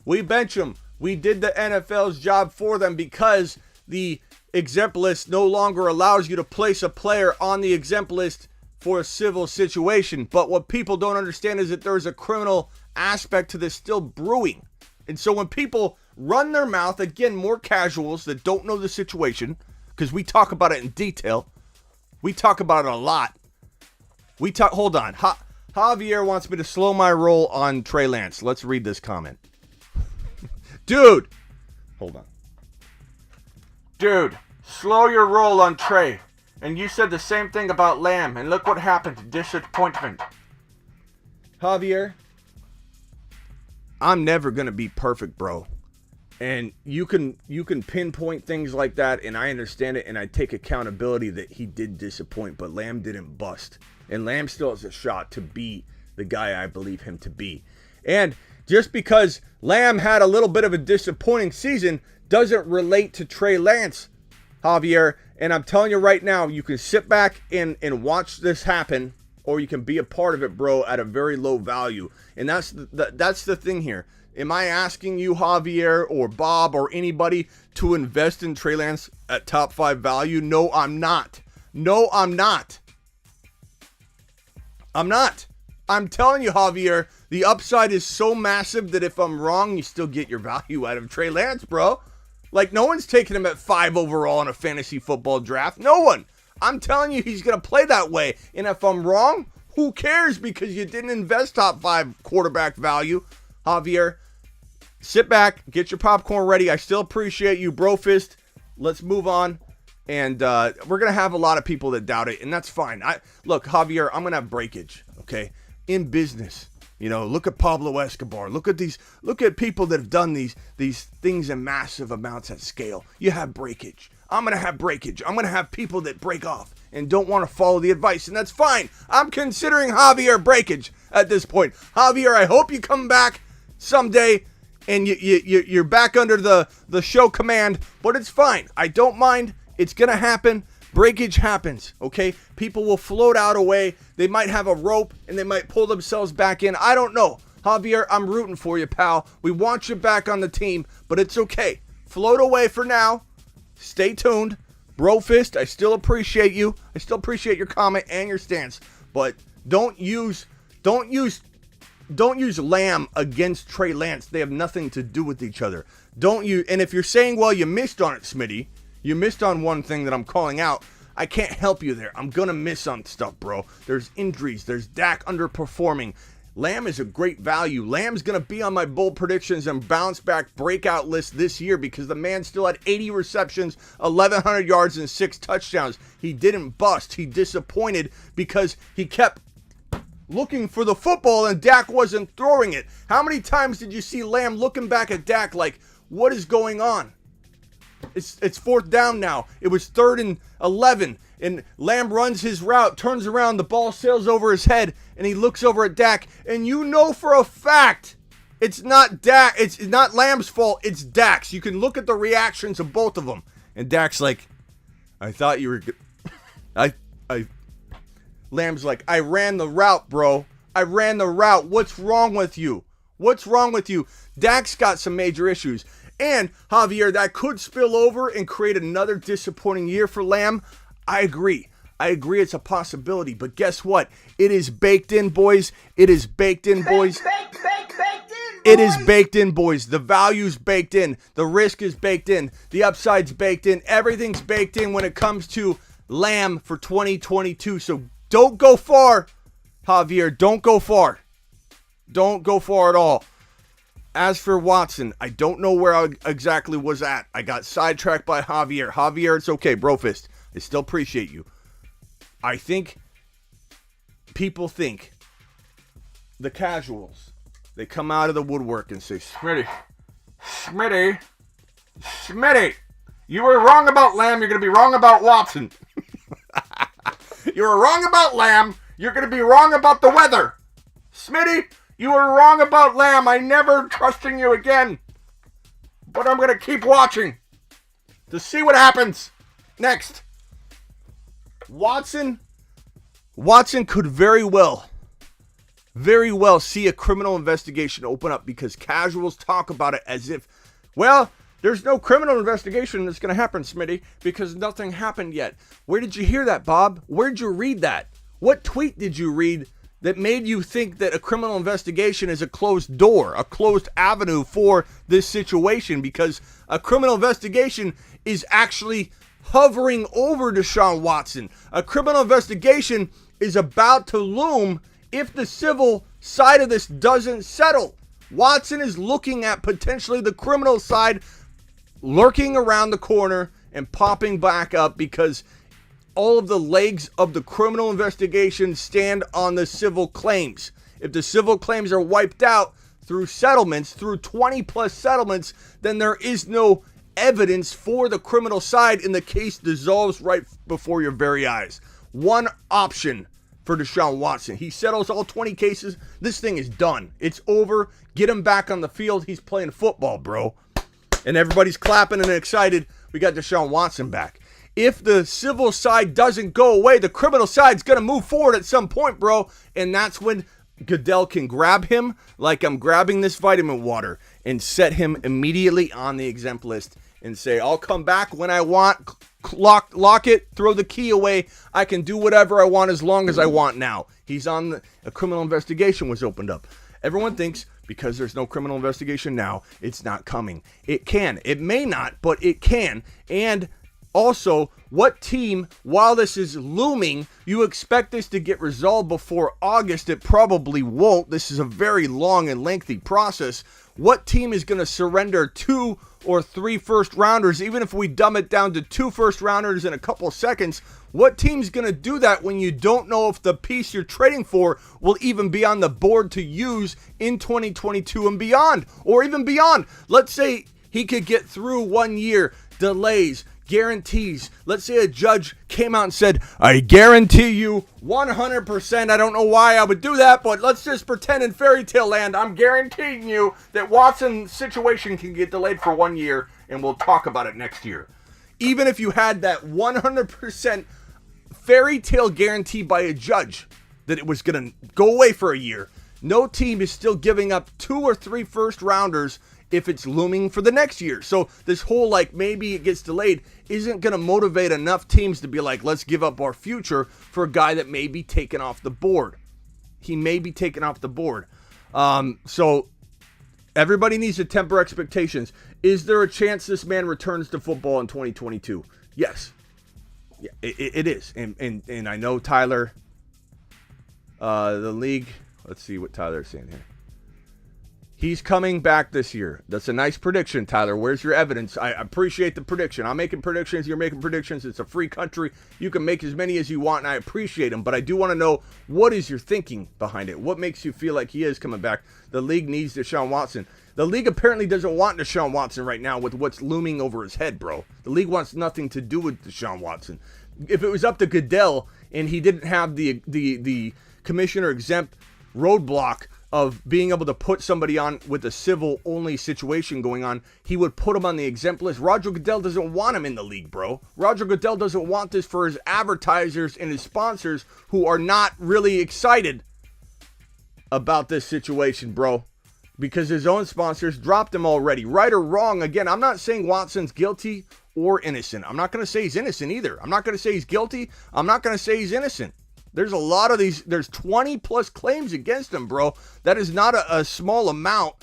[SPEAKER 2] We bench him. We did the NFL's job for them because the exempt list no longer allows you to place a player on the exempt list for a civil situation. But what people don't understand is that there's a criminal aspect to this still brewing. And so when people run their mouth, again, more casuals that don't know the situation, because we talk about it in detail. We talk about it a lot. Hold on. Javier wants me to slow my roll on Trey Lance. Let's read this comment. Dude. Hold on. Dude, slow your roll on Trey. And you said the same thing about Lamb. And look what happened. Disappointment. Javier, I'm never going to be perfect, bro. And you can pinpoint things like that, and I understand it, and I take accountability that he did disappoint, but Lamb didn't bust. And Lamb still has a shot to be the guy I believe him to be. And just because Lamb had a little bit of a disappointing season doesn't relate to Trey Lance, Javier. And I'm telling you right now, you can sit back and watch this happen, or you can be a part of it, bro, at a very low value. And that's the thing here. Am I asking you, Javier, or Bob, or anybody to invest in Trey Lance at top 5 value? No, I'm not. No, I'm not. I'm not. I'm telling you, Javier, the upside is so massive that if I'm wrong, you still get your value out of Trey Lance, bro. Like, no one's taking him at 5 overall in a fantasy football draft. No one. I'm telling you, he's going to play that way. And if I'm wrong, who cares? Because you didn't invest top 5 quarterback value, Javier. Sit back, get your popcorn ready. I still appreciate you, bro fist. Let's move on. And we're going to have a lot of people that doubt it, and that's fine. Look, Javier, I'm going to have breakage, okay? In business, look at Pablo Escobar. Look at people that have done these things in massive amounts at scale. You have breakage. I'm going to have breakage. I'm going to have people that break off and don't want to follow the advice, and that's fine. I'm considering Javier breakage at this point. Javier, I hope you come back someday and you're back under the show command, but it's fine. I don't mind. It's going to happen. Breakage happens, okay? People will float out away. They might have a rope, and they might pull themselves back in. I don't know. Javier, I'm rooting for you, pal. We want you back on the team, but it's okay. Float away for now. Stay tuned. Bro fist, I still appreciate you. I still appreciate your comment and your stance, but don't use Lamb against Trey Lance. They have nothing to do with each other. And if you're saying, well, you missed on it, Smitty, you missed on one thing that I'm calling out, I can't help you there. I'm going to miss on stuff, bro. There's injuries. There's Dak underperforming. Lamb is a great value. Lamb's going to be on my bold predictions and bounce back breakout list this year because the man still had 80 receptions, 1,100 yards, and 6 touchdowns. He didn't bust. He disappointed because he kept looking for the football and Dak wasn't throwing it. How many times did you see Lamb looking back at Dak like, what is going on? It's fourth down now. It was 3rd and 11. And Lamb runs his route, turns around, the ball sails over his head, and he looks over at Dak. And you know for a fact it's not Dak. It's not Lamb's fault. It's Dak's. You can look at the reactions of both of them. And Dak's like, I thought you were good. Lamb's like, I ran the route, bro. I ran the route. What's wrong with you? What's wrong with you? Dak's got some major issues. And Javier, that could spill over and create another disappointing year for Lamb. I agree it's a possibility, but guess what? It is baked in, boys. It is baked in, boys. It is baked in, boys. The value's baked in. The risk is baked in. The upside's baked in. Everything's baked in when it comes to Lamb for 2022. So don't go far, Javier. Don't go far. Don't go far at all. As for Watson, I don't know where I exactly was at. I got sidetracked by Javier. Javier, it's okay, Brofist. I still appreciate you. I think people think the casuals, they come out of the woodwork and say, Smitty, you were wrong about Lamb. You're going to be wrong about Watson. You were wrong about Lamb. You're going to be wrong about the weather. Smitty, you were wrong about Lamb. I never trusting you again. But I'm going to keep watching to see what happens next. Watson could very well see a criminal investigation open up because casuals talk about it as if, well, there's no criminal investigation that's going to happen, Smitty, because nothing happened yet. Where did you hear that, Bob? Where'd you read that? What tweet did you read that made you think that a criminal investigation is a closed door, a closed avenue for this situation? Because a criminal investigation is actually hovering over Deshaun Watson. A criminal investigation is about to loom if the civil side of this doesn't settle. Watson is looking at potentially the criminal side lurking around the corner and popping back up because all of the legs of the criminal investigation stand on the civil claims. If the civil claims are wiped out through settlements, through 20 plus settlements, then there is no evidence for the criminal side and the case dissolves right before your very eyes. One option for Deshaun Watson. He settles all 20 cases. This thing is done. It's over. Get him back on the field. He's playing football, bro. And everybody's clapping and excited. We got Deshaun Watson back. If the civil side doesn't go away, the criminal side's going to move forward at some point, bro. And that's when Goodell can grab him like I'm grabbing this vitamin water and set him immediately on the exempt list and say, I'll come back when I want, lock it, throw the key away. I can do whatever I want as long as I want now. He's on a criminal investigation was opened up. Everyone thinks because there's no criminal investigation now, it's not coming. It can. It may not, but it can. And also, what team, while this is looming, you expect this to get resolved before August? It probably won't. This is a very long and lengthy process. What team is going to surrender 2 or 3 first rounders, even if we dumb it down to 2 first rounders in a couple seconds? What team's going to do that when you don't know if the piece you're trading for will even be on the board to use in 2022 and beyond, or even beyond? Let's say he could get through 1 year, delays, guarantees. Let's say a judge came out and said, I guarantee you 100%. I don't know why I would do that, but let's just pretend in fairy tale land, I'm guaranteeing you that Watson's situation can get delayed for 1 year and we'll talk about it next year. Even if you had that 100% fairy tale guarantee by a judge that it was going to go away for a year, no team is still giving up 2 or 3 first rounders if it's looming for the next year. So this whole maybe it gets delayed isn't going to motivate enough teams to be like, let's give up our future for a guy that may be taken off the board. He may be taken off the board. So everybody needs to temper expectations. Is there a chance this man returns to football in 2022? Yes. Yeah, it is. And I know Tyler, the league, let's see what Tyler's saying here. He's coming back this year. That's a nice prediction, Tyler. Where's your evidence? I appreciate the prediction. I'm making predictions. You're making predictions. It's a free country. You can make as many as you want, and I appreciate them. But I do want to know, what is your thinking behind it? What makes you feel like he is coming back? The league needs Deshaun Watson. The league apparently doesn't want Deshaun Watson right now with what's looming over his head, bro. The league wants nothing to do with Deshaun Watson. If it was up to Goodell and he didn't have the commissioner exempt roadblock of being able to put somebody on with a civil only situation going on, he would put him on the exempt list. Roger Goodell doesn't want him in the league, bro. Roger Goodell doesn't want this for his advertisers and his sponsors who are not really excited about this situation, bro. because his own sponsors dropped him already. Right or wrong, again, I'm not saying Watson's guilty or innocent. I'm not going to say he's innocent either. I'm not going to say he's guilty. I'm not going to say he's innocent. There's a lot of these. There's 20 plus claims against him, bro. That is not a small amount.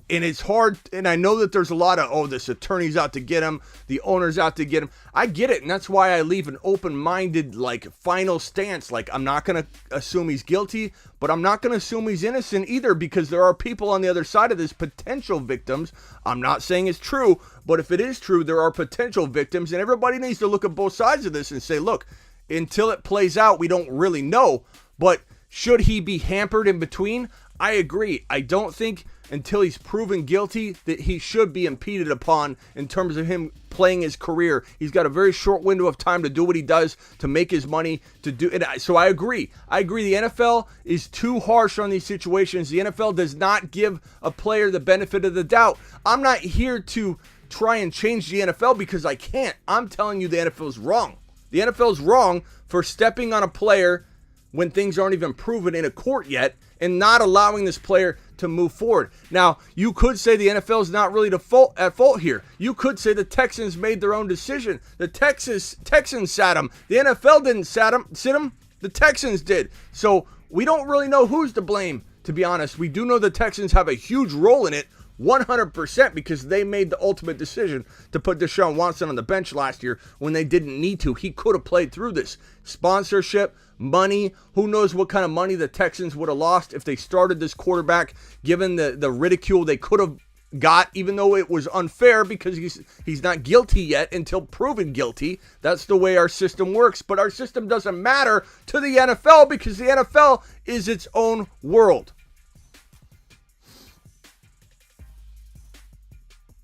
[SPEAKER 2] And it's hard, and I know that there's a lot of, this attorney's out to get him, the owner's out to get him. I get it, and that's why I leave an open-minded, final stance. I'm not going to assume he's guilty, but I'm not going to assume he's innocent either, because there are people on the other side of this, potential victims. I'm not saying it's true, but if it is true, there are potential victims, and everybody needs to look at both sides of this and say, look, until it plays out, we don't really know, but should he be hampered in between? I agree. I don't think until he's proven guilty that he should be impeded upon in terms of him playing his career. He's got a very short window of time to do what he does, to make his money, to do it. So I agree. The NFL is too harsh on these situations. The NFL does not give a player the benefit of the doubt. I'm not here to try and change the NFL because I can't. I'm telling you the NFL is wrong. The NFL is wrong for stepping on a player when things aren't even proven in a court yet and not allowing this player to move forward. Now, you could say the NFL is not really at fault here. You could say the Texans made their own decision. The Texans sat him. The NFL didn't sit him. The Texans did. So we don't really know who's to blame, to be honest. We do know the Texans have a huge role in it, 100%, because they made the ultimate decision to put Deshaun Watson on the bench last year when they didn't need to. He could have played through this. Sponsorship, money, who knows what kind of money the Texans would have lost if they started this quarterback, given the ridicule they could have got, even though it was unfair because he's not guilty yet until proven guilty. That's the way our system works. But our system doesn't matter to the NFL because the NFL is its own world.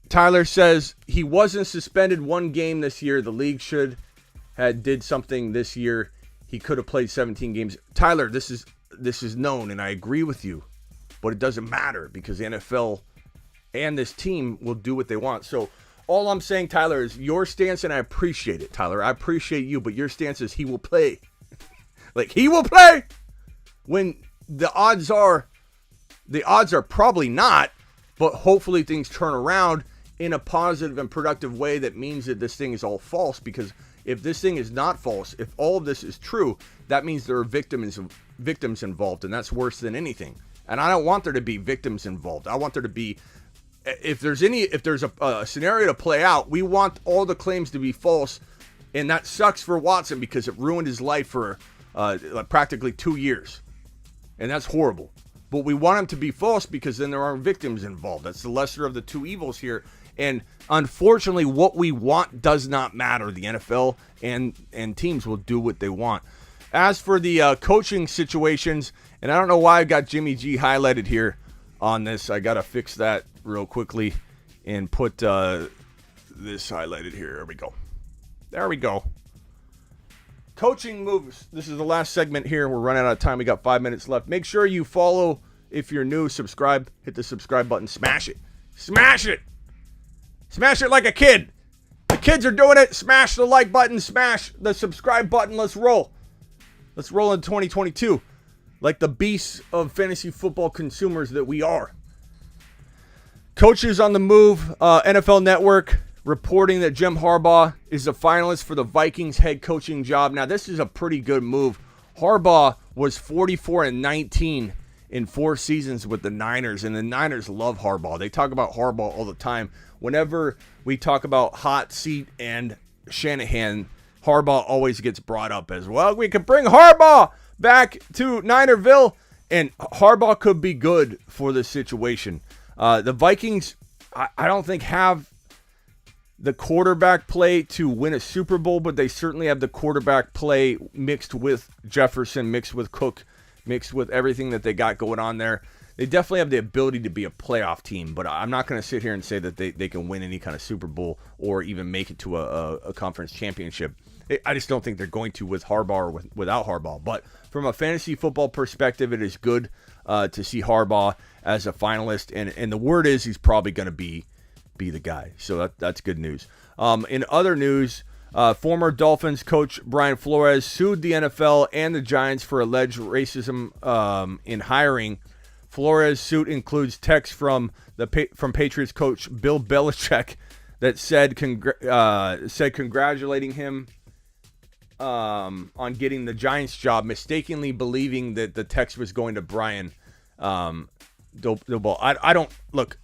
[SPEAKER 2] Tyler says he wasn't suspended one game this year. The league should have did something this year. He could have played 17 games. Tyler, this is known, and I agree with you, but it doesn't matter because the NFL and this team will do what they want. So all I'm saying, Tyler, is your stance, and I appreciate it, Tyler. I appreciate you, but your stance is he will play. He will play when the odds are probably not, but hopefully things turn around in a positive and productive way that means that this thing is all false. Because if this thing is not false, if all of this is true, that means there are victims involved, and that's worse than anything. And I don't want there to be victims involved. I want there to be, if there's a scenario to play out, we want all the claims to be false, and that sucks for Watson because it ruined his life for practically 2 years, and that's horrible. But we want him to be false because then there aren't victims involved. That's the lesser of the two evils here. And unfortunately, what we want does not matter. The NFL and teams will do what they want. As for the coaching situations, and I don't know why I got Jimmy G highlighted here on this. I got to fix that real quickly and put this highlighted here. There we go. Coaching moves. This is the last segment here. We're running out of time. We got 5 minutes left. Make sure you follow if you're new. Subscribe. Hit the subscribe button. Smash it. Smash it. Smash it like a kid. The kids are doing it. Smash the like button. Smash the subscribe button. Let's roll. Let's roll in 2022 like the beasts of fantasy football consumers that we are. Coaches on the move. NFL Network reporting that Jim Harbaugh is a finalist for the Vikings head coaching job. Now, this is a pretty good move. Harbaugh was 44-19 in 4 seasons with the Niners, and the Niners love Harbaugh. They talk about Harbaugh all the time. Whenever we talk about hot seat and Shanahan, Harbaugh always gets brought up as well. We could bring Harbaugh back to Ninerville, and Harbaugh could be good for the situation. The Vikings, I don't think have the quarterback play to win a Super Bowl, but they certainly have the quarterback play mixed with Jefferson, mixed with Cook, mixed with everything that they got going on there. They definitely have the ability to be a playoff team, but I'm not going to sit here and say that they can win any kind of Super Bowl or even make it to a conference championship. I just don't think they're going to with Harbaugh or without Harbaugh. But from a fantasy football perspective, it is good to see Harbaugh as a finalist, and the word is he's probably going to be the guy. So that's good news. In other news, former Dolphins coach Brian Flores sued the NFL and the Giants for alleged racism in hiring Flores' suit includes text from Patriots coach Bill Belichick that said congratulating him on getting the Giants job, mistakenly believing that the text was going to Brian Daboll. I don't look.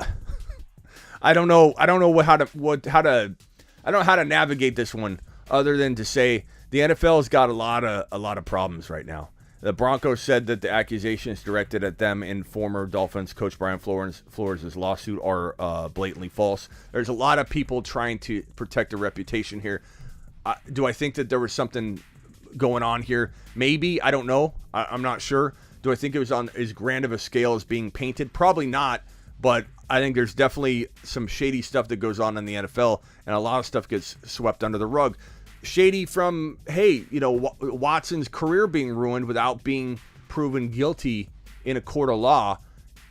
[SPEAKER 2] I don't know how to navigate this one other than to say the NFL has got a lot of problems right now. The Broncos said that the accusations directed at them and former Dolphins coach Brian Flores' lawsuit are blatantly false. There's a lot of people trying to protect their reputation here. Do I think that there was something going on here? Maybe. I don't know. I'm not sure. Do I think it was on as grand of a scale as being painted? Probably not. But I think there's definitely some shady stuff that goes on in the NFL, and a lot of stuff gets swept under the rug. Shady from, hey, Watson's career being ruined without being proven guilty in a court of law,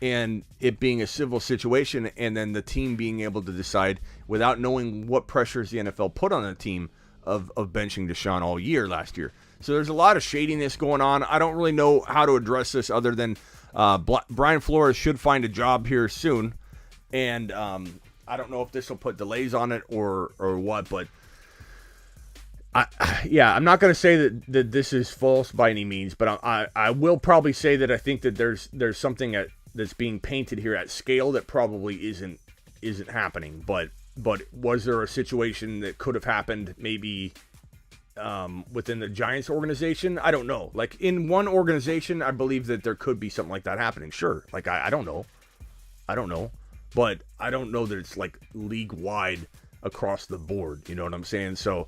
[SPEAKER 2] and it being a civil situation, and then the team being able to decide without knowing what pressures the NFL put on the team of benching Deshaun all year last year. So there's a lot of shadiness going on. I don't really know how to address this other than Brian Flores should find a job here soon, and I don't know if this will put delays on it or what, but I'm not going to say that this is false by any means, but I will probably say that I think that there's something that's being painted here at scale that probably isn't happening. But was there a situation that could have happened maybe within the Giants organization? I don't know. Like in one organization, I believe that there could be something like that happening. Sure. Like I don't know. But I don't know that it's like league wide across the board. You know what I'm saying? So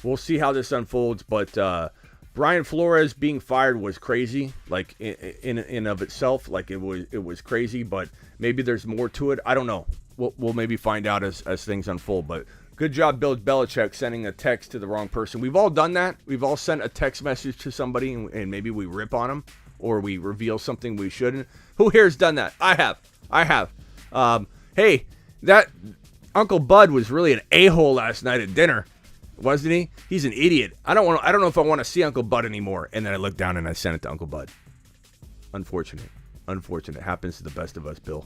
[SPEAKER 2] we'll see how this unfolds, but Brian Flores being fired was crazy, like in of itself, like it was crazy. But maybe there's more to it. I don't know. We'll maybe find out as things unfold. But good job, Bill Belichick, sending a text to the wrong person. We've all done that. We've all sent a text message to somebody, and maybe we rip on them or we reveal something we shouldn't. Who here has done that? I have. Hey, that Uncle Bud was really an a-hole last night at dinner. Wasn't he? He's an idiot. I don't know if I want to see Uncle Bud anymore. And then I looked down and I sent it to Uncle Bud. Unfortunate. Happens to the best of us, Bill.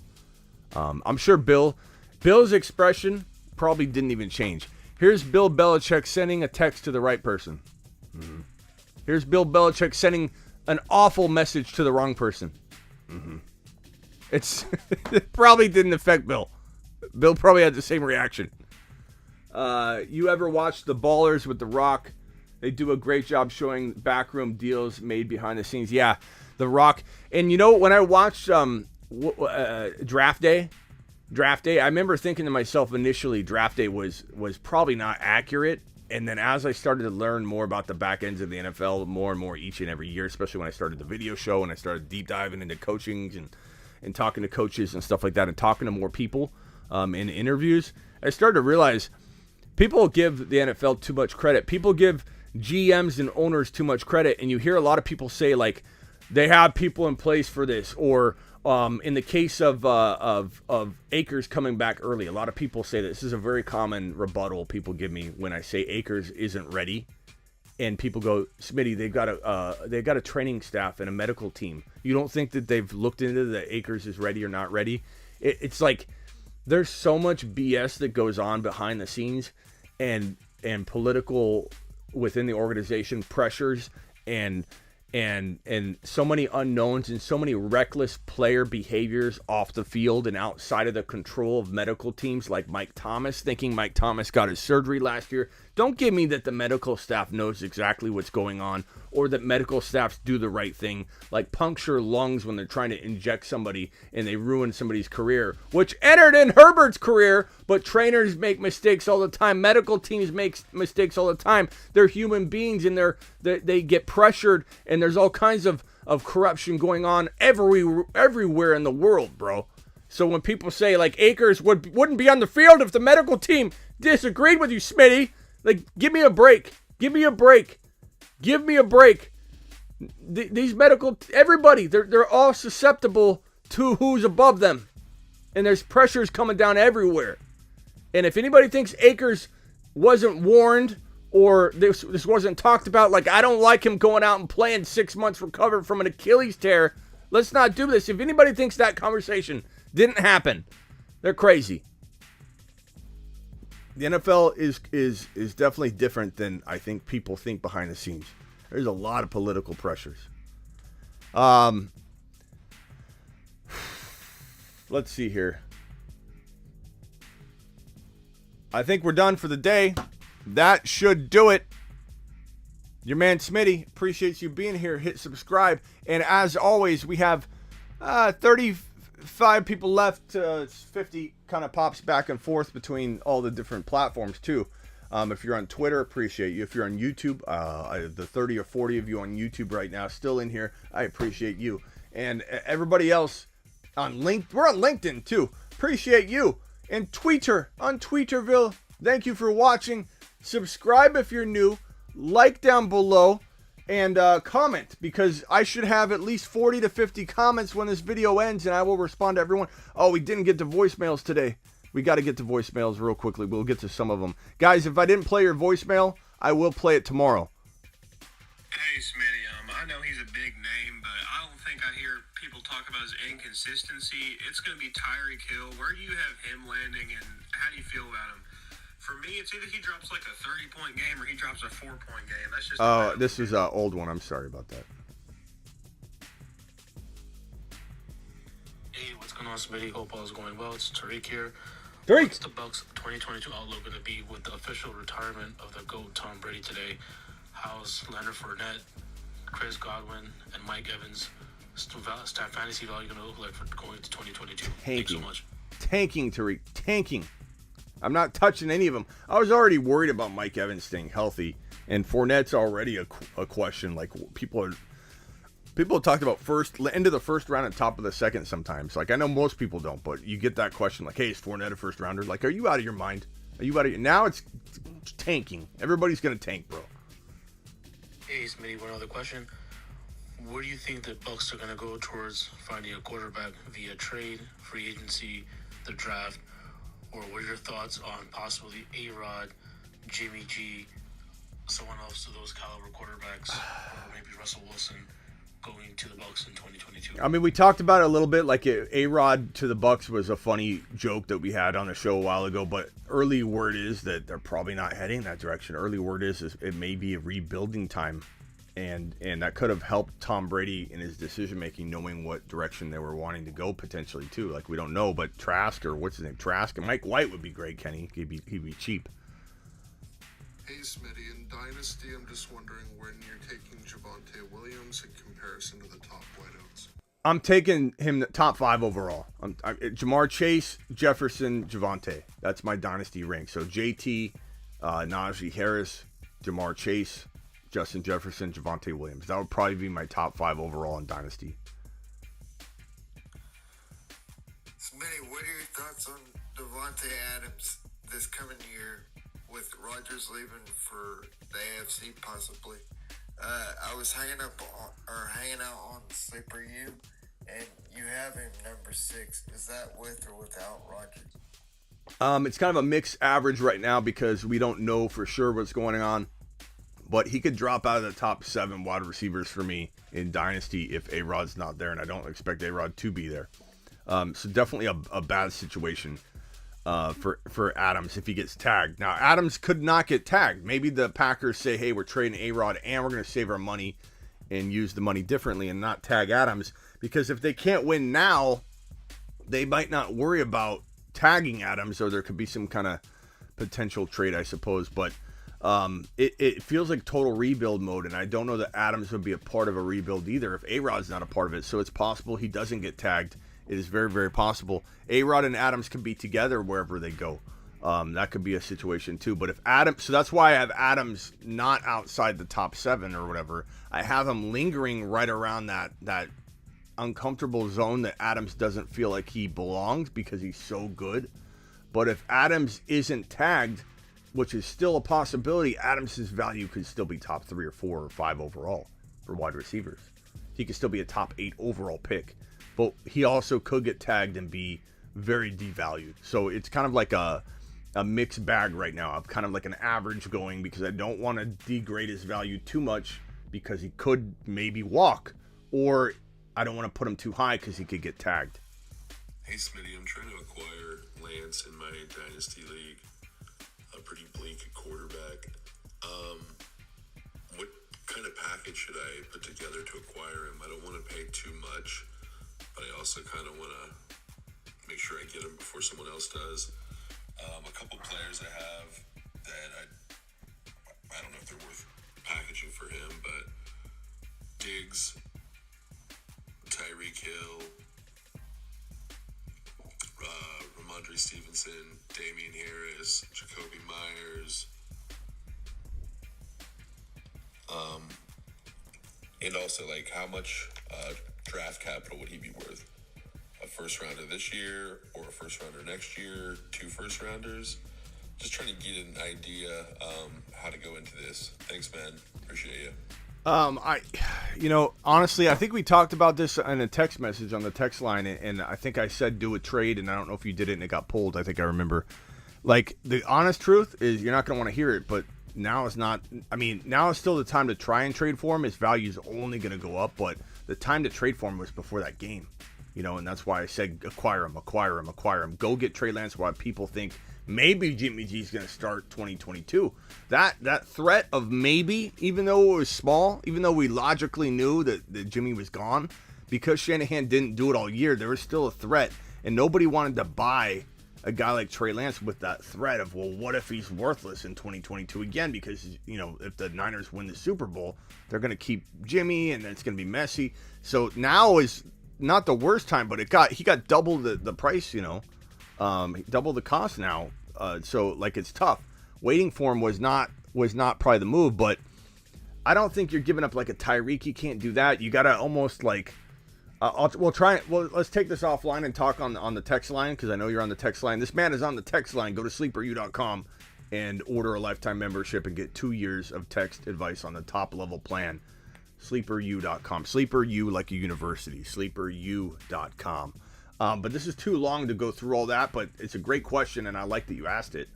[SPEAKER 2] I'm sure Bill's expression probably didn't even change. Here's Bill Belichick sending a text to the right person. Mm-hmm. Here's Bill Belichick sending an awful message to the wrong person. Mm-hmm. It probably didn't affect Bill. Bill probably had the same reaction. You ever watch The Ballers with The Rock? They do a great job showing backroom deals made behind the scenes. Yeah, The Rock. And when I watched Draft Day, I remember thinking to myself initially, Draft Day was probably not accurate. And then as I started to learn more about the back ends of the NFL more and more each and every year, especially when I started the video show and I started deep diving into coaching and talking to coaches and stuff like that and talking to more people in interviews, I started to realize people give the NFL too much credit. People give GMs and owners too much credit, and you hear a lot of people say like they have people in place for this, or in the case of Akers coming back early, a lot of people say this is a very common rebuttal people give me when I say Akers isn't ready, and people go, Smitty, they've got a training staff and a medical team. You don't think that they've looked into the Akers is ready or not ready? It's like there's so much BS that goes on behind the scenes, and political within the organization pressures and so many unknowns and so many reckless player behaviors off the field and outside of the control of medical teams like Mike Thomas, thinking Mike Thomas got his surgery last year. Don't give me that the medical staff knows exactly what's going on or that medical staffs do the right thing, like puncture lungs when they're trying to inject somebody and they ruin somebody's career, which entered in Herbert's career, but trainers make mistakes all the time. Medical teams make mistakes all the time. They're human beings and they get pressured, and there's all kinds of corruption going on everywhere in the world, bro. So when people say like Akers wouldn't be on the field if the medical team disagreed with you, Smitty, like give me a break. These medical, everybody, they're all susceptible to who's above them, and there's pressures coming down everywhere. And if anybody thinks Akers wasn't warned or this wasn't talked about, like I don't like him going out and playing 6 months recovered from an Achilles tear. Let's not do this. If anybody thinks that conversation didn't happen, they're crazy. The NFL is definitely different than I think people think behind the scenes. There's a lot of political pressures. Let's see here. I think we're done for the day. That should do it. Your man Smitty appreciates you being here. Hit subscribe. And as always, we have 35 people left. 50 kind of pops back and forth between all the different platforms too. If you're on Twitter, appreciate you. If you're on YouTube, the 30 or 40 of you on YouTube right now still in here, I appreciate you. And everybody else on LinkedIn, we're on LinkedIn too. Appreciate you. And Twitter, on Tweeterville, thank you for watching. Subscribe if you're new. Like down below. And comment, because I should have at least 40 to 50 comments when this video ends, and I will respond to everyone. Oh, we didn't get to voicemails today. We got to get to voicemails real quickly. We'll get to some of them. Guys, if I didn't play your voicemail, I will play it tomorrow.
[SPEAKER 3] Hey, Smitty, I know he's a big name, but I don't think I hear people talk about his inconsistency. It's going to be Tyreek Hill. Where do you have him landing, and how do you feel about him? For me, it's either he drops like a 30-point game or he drops a 4-point game. That's just.
[SPEAKER 2] Oh, this is an old one. I'm sorry about that.
[SPEAKER 4] Hey, what's going on, Smitty? Hope all is going well. It's Tariq here.
[SPEAKER 2] Tariq!
[SPEAKER 4] What's the Bucs 2022 outlook going to be with the official retirement of the GOAT Tom Brady today? How's Leonard Fournette, Chris Godwin, and Mike Evans' fantasy value going to look like for going to 2022? Thanks so much.
[SPEAKER 2] Tanking, Tariq. Tanking. I'm not touching any of them. I was already worried about Mike Evans staying healthy, and Fournette's already a question. Like people have talked about end of the first round and top of the second sometimes. Like I know most people don't, but you get that question like, "Hey, is Fournette a first rounder?" Like, are you out of your mind? Are you out of now? It's tanking. Everybody's gonna tank, bro.
[SPEAKER 4] Hey, Smitty, one other question. Where do you think the Bucs are going to go towards finding a quarterback via trade, free agency, the draft? Or what are your thoughts on possibly A-Rod, Jimmy G, someone else of those caliber quarterbacks, or maybe Russell Wilson going to the Bucs in 2022?
[SPEAKER 2] I mean, we talked about it a little bit. Like A-Rod to the Bucs was a funny joke that we had on the show a while ago. But early word is that they're probably not heading that direction. Early word is it may be a rebuilding time. And that could have helped Tom Brady in his decision making, knowing what direction they were wanting to go potentially too. Like we don't know, but Trask or what's his name, Trask and Mike White would be great. Kenny, he'd be cheap.
[SPEAKER 5] Hey Smitty, in Dynasty, I'm just wondering when you're taking Javonte Williams in comparison to the top wideouts.
[SPEAKER 2] I'm taking him top 5 overall. Jamar Chase, Jefferson, Javonte. That's my Dynasty rank. So JT, Najee Harris, Jamar Chase, Justin Jefferson, Javonte Williams. That would probably be my top 5 overall in Dynasty.
[SPEAKER 6] Smitty, what are your thoughts on Devontae Adams this coming year with Rodgers leaving for the AFC possibly? I was hanging out on Sleeper U, and you have him number 6. Is that with or without Rodgers?
[SPEAKER 2] It's kind of a mixed average right now because we don't know for sure what's going on. But he could drop out of the top 7 wide receivers for me in Dynasty if A-Rod's not there, and I don't expect A-Rod to be there. So definitely a bad situation for Adams if he gets tagged. Now, Adams could not get tagged. Maybe the Packers say, hey, we're trading A-Rod and we're going to save our money and use the money differently and not tag Adams. Because if they can't win now, they might not worry about tagging Adams, or there could be some kind of potential trade, I suppose. But it feels like total rebuild mode, and I don't know that Adams would be a part of a rebuild either if A-Rod's not a part of it. So it's possible he doesn't get tagged. It is very, very possible. A-Rod and Adams can be together wherever they go. That could be a situation too. But if Adams, so that's why I have Adams not outside the top 7 or whatever. I have him lingering right around that uncomfortable zone that Adams doesn't feel like he belongs because he's so good. But if Adams isn't tagged, which is still a possibility, Adams' value could still be top 3 or 4 or 5 overall for wide receivers. He could still be a top 8 overall pick, but he also could get tagged and be very devalued. So it's kind of like a mixed bag right now. I'm kind of like an average going because I don't want to degrade his value too much because he could maybe walk, or I don't want to put him too high because he could get tagged.
[SPEAKER 7] Hey Smitty, I'm trying to acquire Lance in my Dynasty League. A pretty bleak quarterback. What kind of package should I put together to acquire him? I don't want to pay too much, but I also kind of want to make sure I get him before someone else does. A couple players I have that I don't know if they're worth packaging for him, but Diggs, Tyreek Hill, Ramondre Stevenson, Damian Harris, Jacoby Myers, and also like how much draft capital would he be worth? A first rounder this year or a first rounder next year? 2 first rounders? Just trying to get an idea how to go into this. Thanks, man. Appreciate you.
[SPEAKER 2] Honestly, I think we talked about this in a text message on the text line, and I think I said do a trade, and I don't know if you did it and it got pulled. I think I remember. Like, the honest truth is you're not going to want to hear it, but now is not. I mean, now is still the time to try and trade for him. His value is only going to go up, but the time to trade for him was before that game, and that's why I said acquire him. Go get Trey Lance while people think maybe Jimmy G's going to start 2022. That threat of maybe, even though it was small, even though we logically knew that Jimmy was gone, because Shanahan didn't do it all year, there was still a threat, and nobody wanted to buy a guy like Trey Lance with that threat of, well, what if he's worthless in 2022 again? Because, if the Niners win the Super Bowl, they're going to keep Jimmy, and it's going to be messy. So now is not the worst time, but he got double the price, double the cost now. So like it's tough. Waiting for him was not probably the move, but I don't think you're giving up like a Tyreek. You can't do that. You gotta almost like. Let's take this offline and talk on the text line, because I know you're on the text line. This man is on the text line. Go to sleeperu.com and order a lifetime membership and get 2 years of text advice on the top level plan. Sleeperu.com. Sleeperu like a university. Sleeperu.com. But this is too long to go through all that, but it's a great question, and I like that you asked it.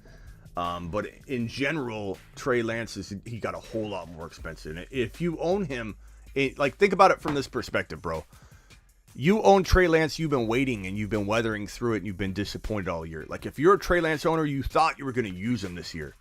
[SPEAKER 2] But in general, Trey Lance, he got a whole lot more expensive. And if you own him, think about it from this perspective, bro. You own Trey Lance, you've been waiting, and you've been weathering through it, and you've been disappointed all year. Like, if you're a Trey Lance owner, you thought you were going to use him this year.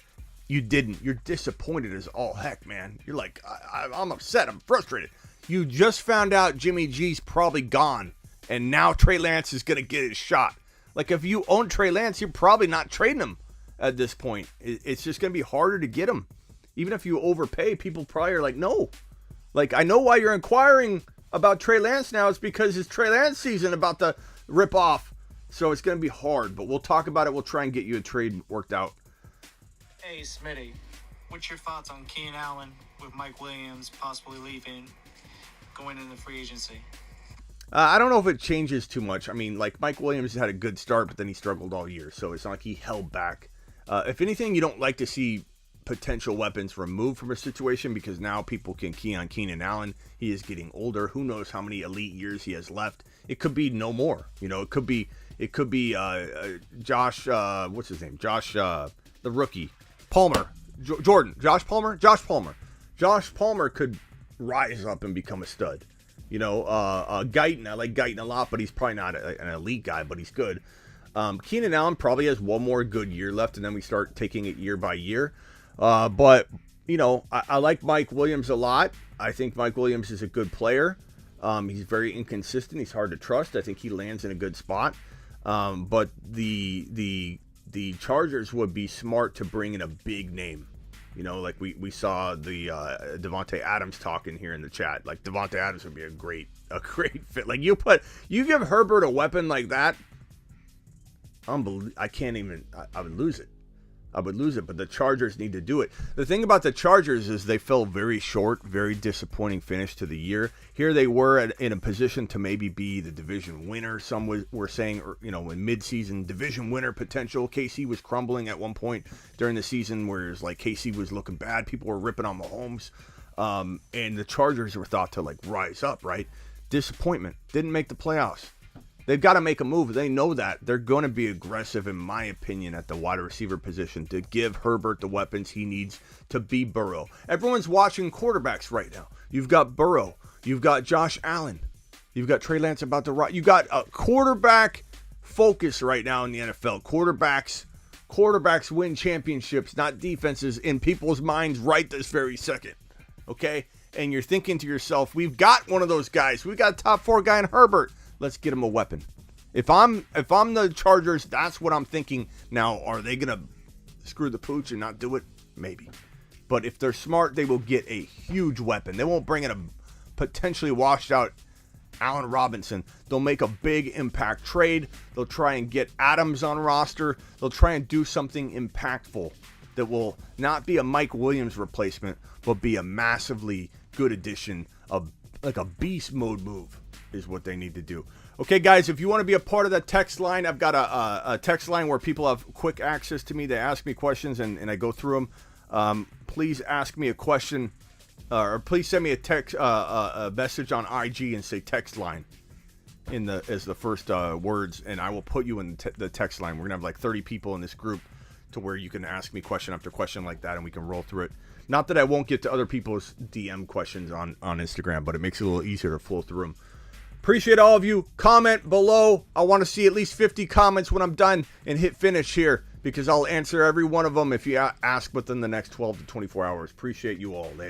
[SPEAKER 2] You didn't. You're disappointed as all heck, man. You're like, I'm upset. I'm frustrated. You just found out Jimmy G's probably gone, and now Trey Lance is going to get his shot. Like, if you own Trey Lance, you're probably not trading him at this point. It's just going to be harder to get him. Even if you overpay, people probably are like, no. Like, I know why you're inquiring about Trey Lance now. It's because his Trey Lance season about to rip off. So it's going to be hard, but we'll talk about it. We'll try and get you a trade worked out.
[SPEAKER 8] Hey, Smitty, what's your thoughts on Keenan Allen with Mike Williams possibly leaving, going into free agency?
[SPEAKER 2] I don't know if it changes too much. I mean, like, Mike Williams had a good start, but then he struggled all year. So it's not like he held back. If anything, you don't like to see potential weapons removed from a situation, because now people can key on Keenan Allen. He is getting older. Who knows how many elite years he has left? It could be no more. It could be Josh. What's his name? Josh, the rookie, Palmer, Josh Palmer could rise up and become a stud. Guyton. I like Guyton a lot, but he's probably not an elite guy, but he's good. Keenan Allen probably has one more good year left, and then we start taking it year by year. But I like Mike Williams a lot. I think Mike Williams is a good player. He's very inconsistent. He's hard to trust. I think he lands in a good spot. But the Chargers would be smart to bring in a big name. Like we saw the Devontae Adams talking here in the chat. Like, Devontae Adams would be a great fit. Like, you give Herbert a weapon like that. I would lose it. But the Chargers need to do it. The thing about the Chargers is they fell very short, very disappointing finish to the year. Here they were in a position to maybe be the division winner. Some were saying, in midseason division winner potential. KC was crumbling at one point during the season, where it's like KC was looking bad. People were ripping on Mahomes. And the Chargers were thought to rise up, right? Disappointment. Didn't make the playoffs. They've got to make a move. They know that. They're going to be aggressive, in my opinion, at the wide receiver position to give Herbert the weapons he needs to be Burrow. Everyone's watching quarterbacks right now. You've got Burrow. You've got Josh Allen. You've got Trey Lance about to run. You got a quarterback focus right now in the NFL. Quarterbacks win championships, not defenses, in people's minds right this very second. Okay? And you're thinking to yourself, we've got one of those guys. We got a top 4 guy in Herbert. Let's get him a weapon. If I'm the Chargers, that's what I'm thinking. Now, are they going to screw the pooch and not do it? Maybe. But if they're smart, they will get a huge weapon. They won't bring in a potentially washed out Allen Robinson. They'll make a big impact trade. They'll try and get Adams on roster. They'll try and do something impactful that will not be a Mike Williams replacement, but be a massively good addition, like a beast mode move is what they need to do. Okay, guys, if you want to be a part of that text line, I've got a text line where people have quick access to me. They ask me questions, and I go through them. Please ask me a question, or please send me a text, a message on IG and say text line as the first words, and I will put you in the text line. We're gonna have like 30 people in this group to where you can ask me question after question like that, and we can roll through it. Not that I won't get to other people's DM questions on Instagram, but it makes it a little easier to flow through them. Appreciate all of you. Comment below. I want to see at least 50 comments when I'm done, and hit finish here, because I'll answer every one of them if you ask within the next 12 to 24 hours. Appreciate you all. Later.